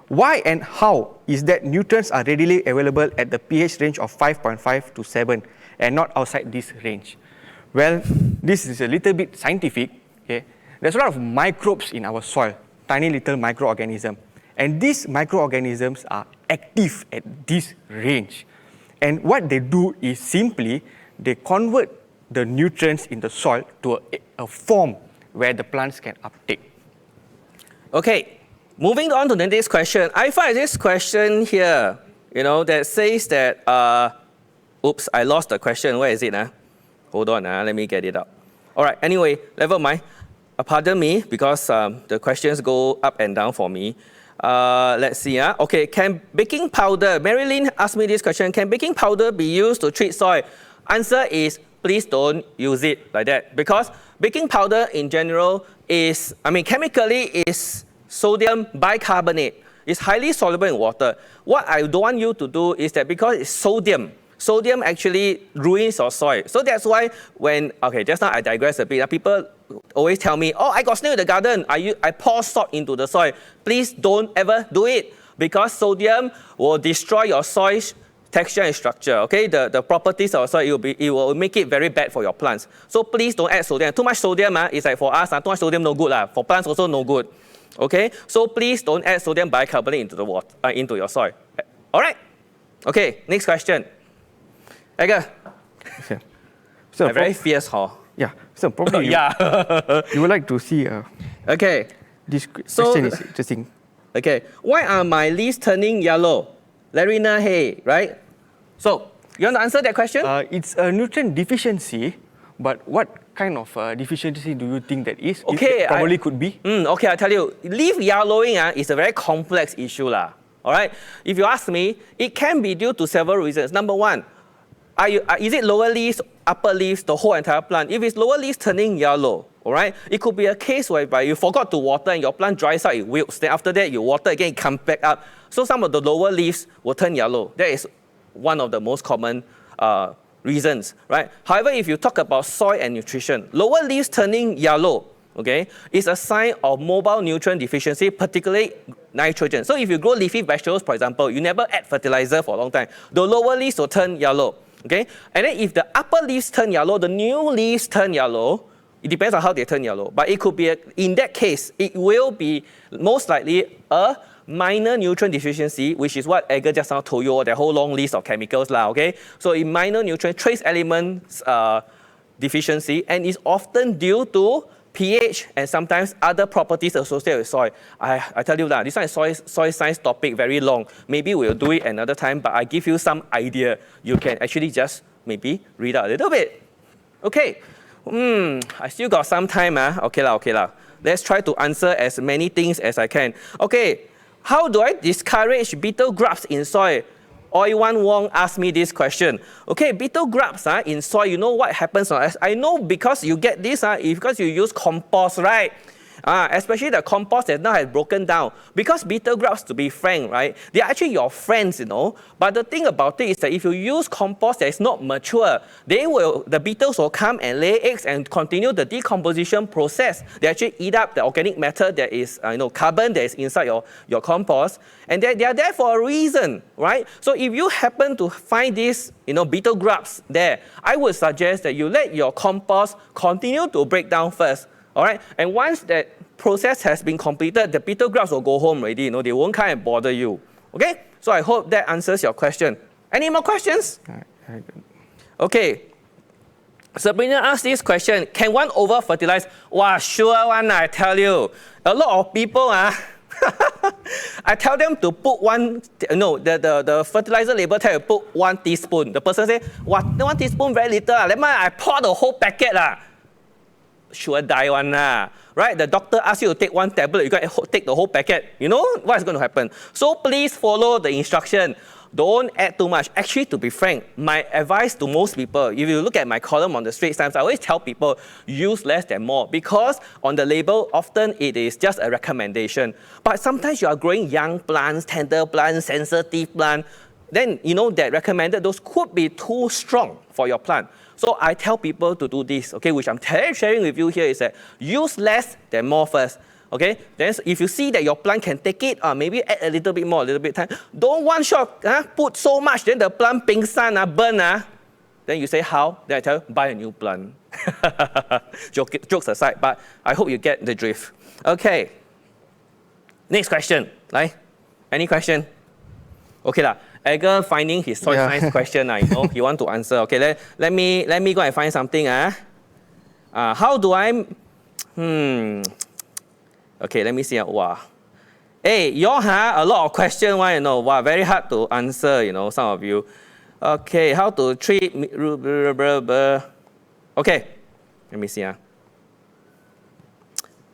Why and how is that nutrients are readily available at the pH range of 5.5 to 7 and not outside this range? Well, this is a little bit scientific. Okay? There's a lot of microbes in our soil, tiny little microorganisms. And these microorganisms are active at this range. And what they do is simply, they convert the nutrients in the soil to a form where the plants can uptake. Okay, moving on to the next question. I find this question here, that says that, oops, I lost the question. Where is it? Hold on, let me get it up. All right, anyway, never mind. Pardon me, because the questions go up and down for me. Let's see. Okay, can baking powder, Marilyn asked me this question, can baking powder be used to treat soil? Answer is, please don't use it like that, because baking powder in general is, chemically is sodium bicarbonate. It's highly soluble in water. What I don't want you to do is that because it's sodium actually ruins your soil. So that's why just now I digress a bit. People always tell me, I got snail in the garden. I pour salt into the soil. Please don't ever do it, because sodium will destroy your soil's texture and structure. Okay, the properties of soil, it will make it very bad for your plants. So please don't add sodium. Too much sodium is like for us, too much sodium no good. For plants also no good. Okay, so please don't add sodium bicarbonate into the water, into your soil. All right. Okay, next question. Edgar. So very fierce, huh? Yeah. So probably you would like to see. Okay. This question is interesting. Okay. Why are my leaves turning yellow? Larina Hay, right? So you want to answer that question? It's a nutrient deficiency, but what kind of deficiency do you think that is? Okay, it probably could be. Okay, I tell you, leaf yellowing is a very complex issue, all right? If you ask me, it can be due to several reasons. Number one, is it lower leaves, upper leaves, the whole entire plant? If it's lower leaves turning yellow, all right, it could be a case whereby you forgot to water and your plant dries out, it wilts. Then after that, you water again, it comes back up. So some of the lower leaves will turn yellow. That is one of the most common reasons, right? However, if you talk about soil and nutrition, lower leaves turning yellow, okay, is a sign of mobile nutrient deficiency, particularly nitrogen. So if you grow leafy vegetables, for example, you never add fertilizer for a long time, the lower leaves will turn yellow, okay? And then if the upper leaves turn yellow, the new leaves turn yellow. It depends on how they turn yellow, but it could be, in that case, it will be most likely a minor nutrient deficiency, which is what Edgar just now told you, the whole long list of chemicals, okay? So in minor nutrient trace elements deficiency and is often due to pH and sometimes other properties associated with soil. I tell you that this one is soil science topic, very long. Maybe we'll do it another time, but I give you some idea. You can actually just maybe read out a little bit. Okay, I still got some time. Okay lah. Let's try to answer as many things as I can. Okay, how do I discourage beetle grubs in soil? Oiwan Wong asked me this question. Okay, beetle grubs in soil, you know what happens? I know because you get this, because you use compost, right? Especially the compost that now has broken down. Because beetle grubs, to be frank, right, they're actually your friends, you know. But the thing about it is that if you use compost that is not mature, the beetles will come and lay eggs and continue the decomposition process. They actually eat up the organic matter that is, carbon that is inside your compost. And they are there for a reason, right? So if you happen to find these, beetle grubs there, I would suggest that you let your compost continue to break down first. All right, and once that process has been completed, the beetle grubs will go home already. They won't come and bother you. Okay, so I hope that answers your question. Any more questions? Okay. Sabrina asked this question: can one over fertilize? Wow, sure one. I tell you, a lot of people I tell them to put the fertilizer label tell you put 1 teaspoon. The person say, "What? 1 teaspoon very little. Let me I pour the whole packet Sure die one right? The doctor asks you to take 1 tablet, you got to take the whole packet. You know what is going to happen? So please follow the instruction. Don't add too much. Actually, to be frank, my advice to most people, if you look at my column on the Straits Times, I always tell people use less than more, because on the label, often it is just a recommendation. But sometimes you are growing young plants, tender plants, sensitive plants, then that recommended dose could be too strong for your plant. So I tell people to do this, okay, which I'm sharing with you here is that use less than more first. Okay, then if you see that your plant can take it, maybe add a little bit more, a little bit time. Don't one shot put so much, then the plant pingsan, burn. Then you say how? Then I tell you, buy a new plant. Jokes aside, but I hope you get the drift. Okay, next question. Any question? Okay lah. Edgar finding his soil science question, he want to answer. Okay, let me go and find something. How do I? Okay, let me see. Wow. Hey, you all have a lot of questions. Wow, very hard to answer. Some of you. Okay, how to treat? Okay, let me see.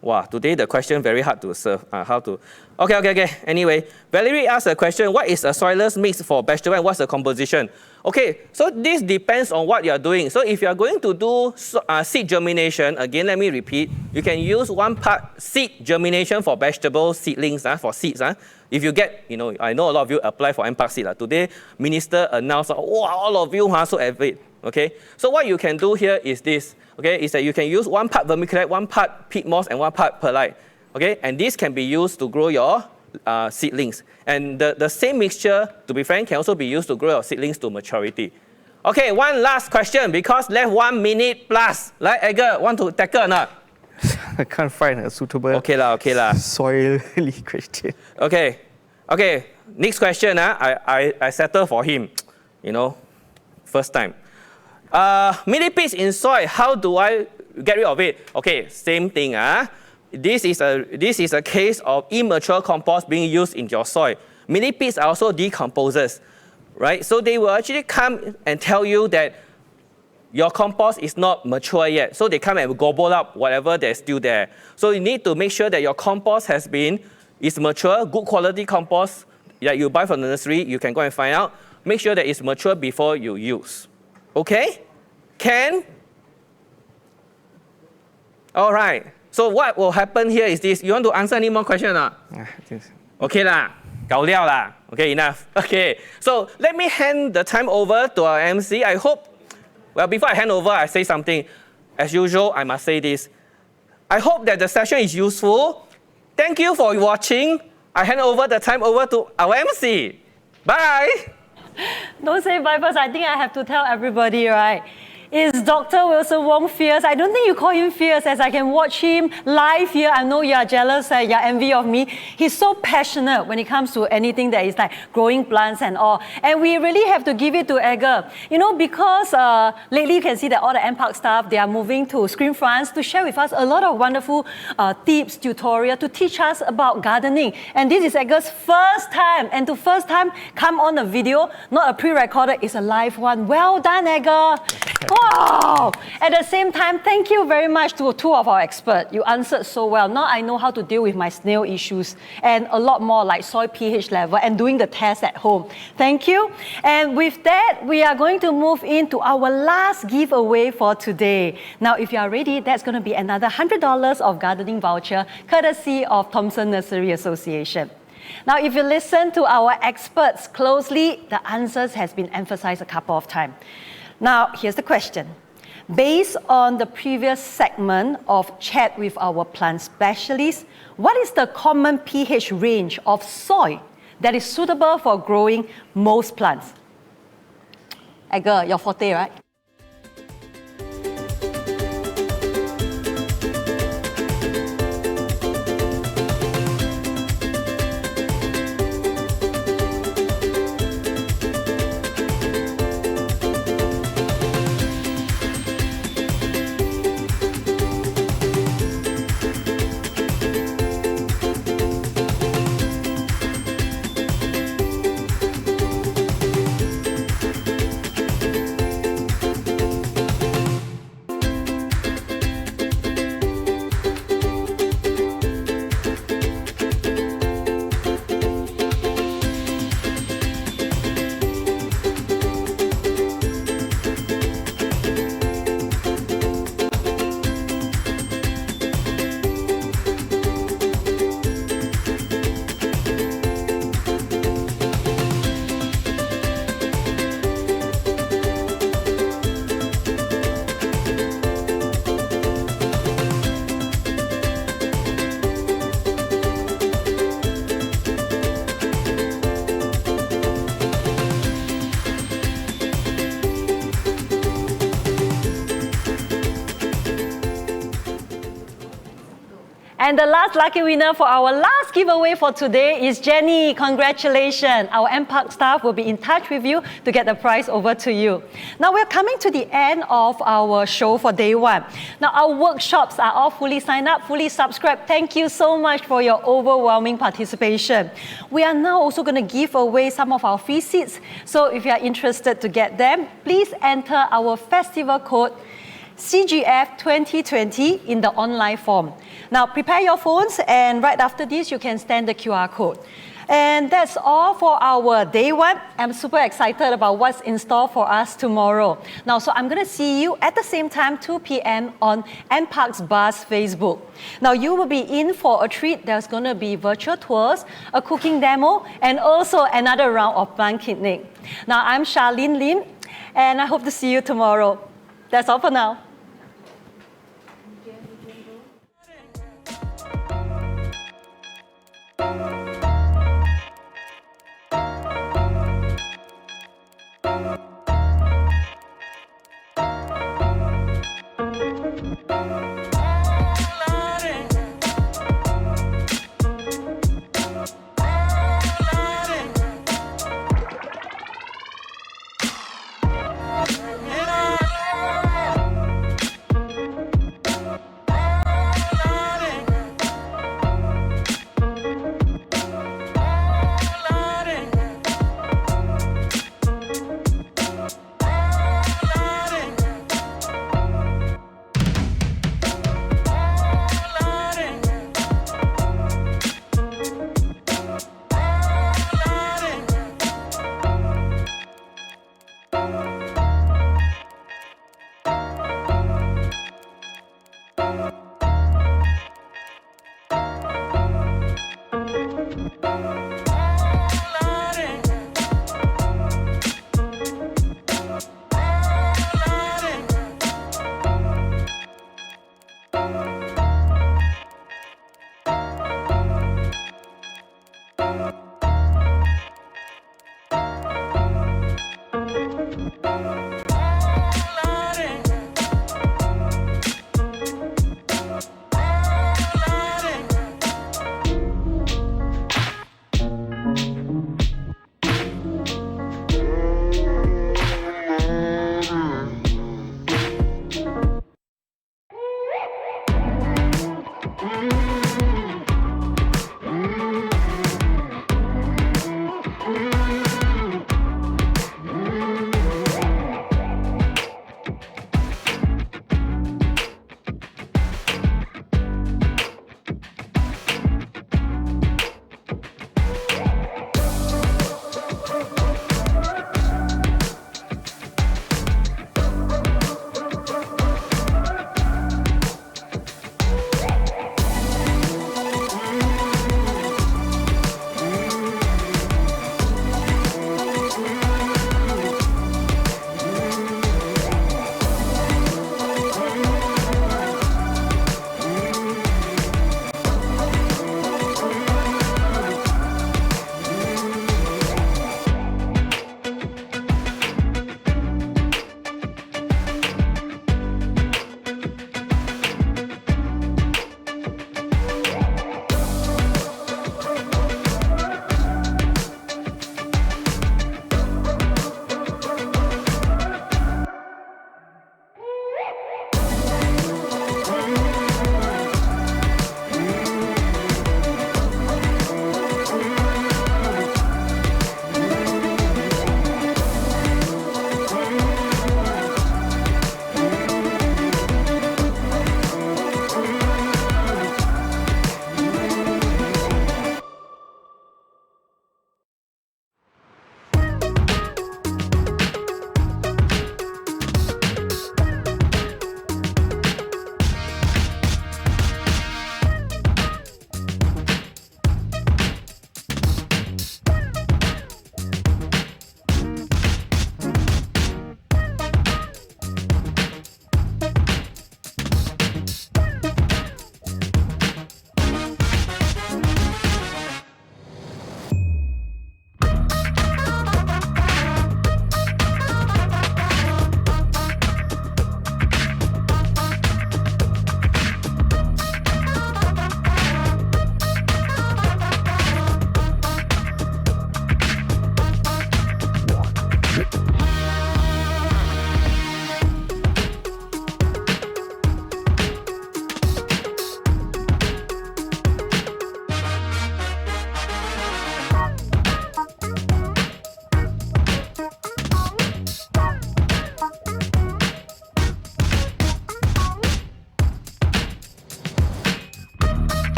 Wow, today the question very hard to serve. How to? Okay. Anyway, Valerie asked a question: what is a soilless mix for vegetable and what's the composition? Okay, so this depends on what you are doing. So if you are going to do seed germination, again, let me repeat, you can use 1 part seed germination for vegetable seedlings, for seeds. If you get, I know a lot of you apply for MPark seed. Today, Minister announced, all of you are so avid. Okay, so what you can do here is this. Okay, is that you can use 1 part vermiculite, 1 part peat moss, and 1 part perlite. Okay, and this can be used to grow your seedlings. And the same mixture, to be frank, can also be used to grow your seedlings to maturity. Okay, one last question, because left 1 minute plus. Like Edgar, want to tackle or not? I can't find a suitable okay lah. soily question. Okay, next question. I settle for him. First time. Millipedes in soil, how do I get rid of it? Okay, same thing. This is a case of immature compost being used in your soil. Millipedes are also decomposers, right? So they will actually come and tell you that your compost is not mature yet. So they come and gobble up whatever that's still there. So you need to make sure that your compost is mature, good quality compost that you buy from the nursery. You can go and find out. Make sure that it's mature before you use. Okay? Can? All right. So what will happen here is this. You want to answer any more questions or not? Okay lah. Gao liao lah. Okay, enough. Okay. So let me hand the time over to our MC. I hope, before I hand over, I say something. As usual, I must say this. I hope that the session is useful. Thank you for watching. I hand over the time over to our MC. Bye. Don't say bye first. I think I have to tell everybody, right? Is Dr. Wilson Wong fierce? I don't think you call him fierce, as I can watch him live here. I know you're jealous, you're envy of me. He's so passionate when it comes to anything that is like growing plants and all. And we really have to give it to Edgar. You know, because lately you can see that all the MPark staff, they are moving to Screen France to share with us a lot of wonderful tips, tutorial to teach us about gardening. And this is Edgar's first time. And to first time come on a video, not a pre-recorded, it's a live one. Well done, Edgar. Wow! At the same time, thank you very much to two of our experts. You answered so well. Now I know how to deal with my snail issues and a lot more like soil pH level and doing the test at home. Thank you. And with that, we are going to move into our last giveaway for today. Now, if you are ready, that's going to be another $100 of gardening voucher, courtesy of Thomson Nursery Association. Now, if you listen to our experts closely, the answers has been emphasized a couple of times. Now, here's the question. Based on the previous segment of chat with our plant specialists, what is the common pH range of soil that is suitable for growing most plants? Edgar, your forte, right? And the last lucky winner for our last giveaway for today is Jenny. Congratulations. Our MPark staff will be in touch with you to get the prize over to you. Now we're coming to the end of our show for day one. Now our workshops are all fully signed up, fully subscribed. Thank you so much for your overwhelming participation. We are now also going to give away some of our free seats. So if you are interested to get them, please enter our festival code CGF 2020 in the online form. Now prepare your phones, and right after this you can scan the QR code. And that's all for our day one. I'm super excited about what's in store for us tomorrow. Now, so I'm going to see you at the same time, 2 p.m. on MPark's Buzz Facebook. Now, you will be in for a treat. There's going to be virtual tours, a cooking demo, and also another round of plant picnic. Now, I'm Charlene Lim, and I hope to see you tomorrow. That's all for now.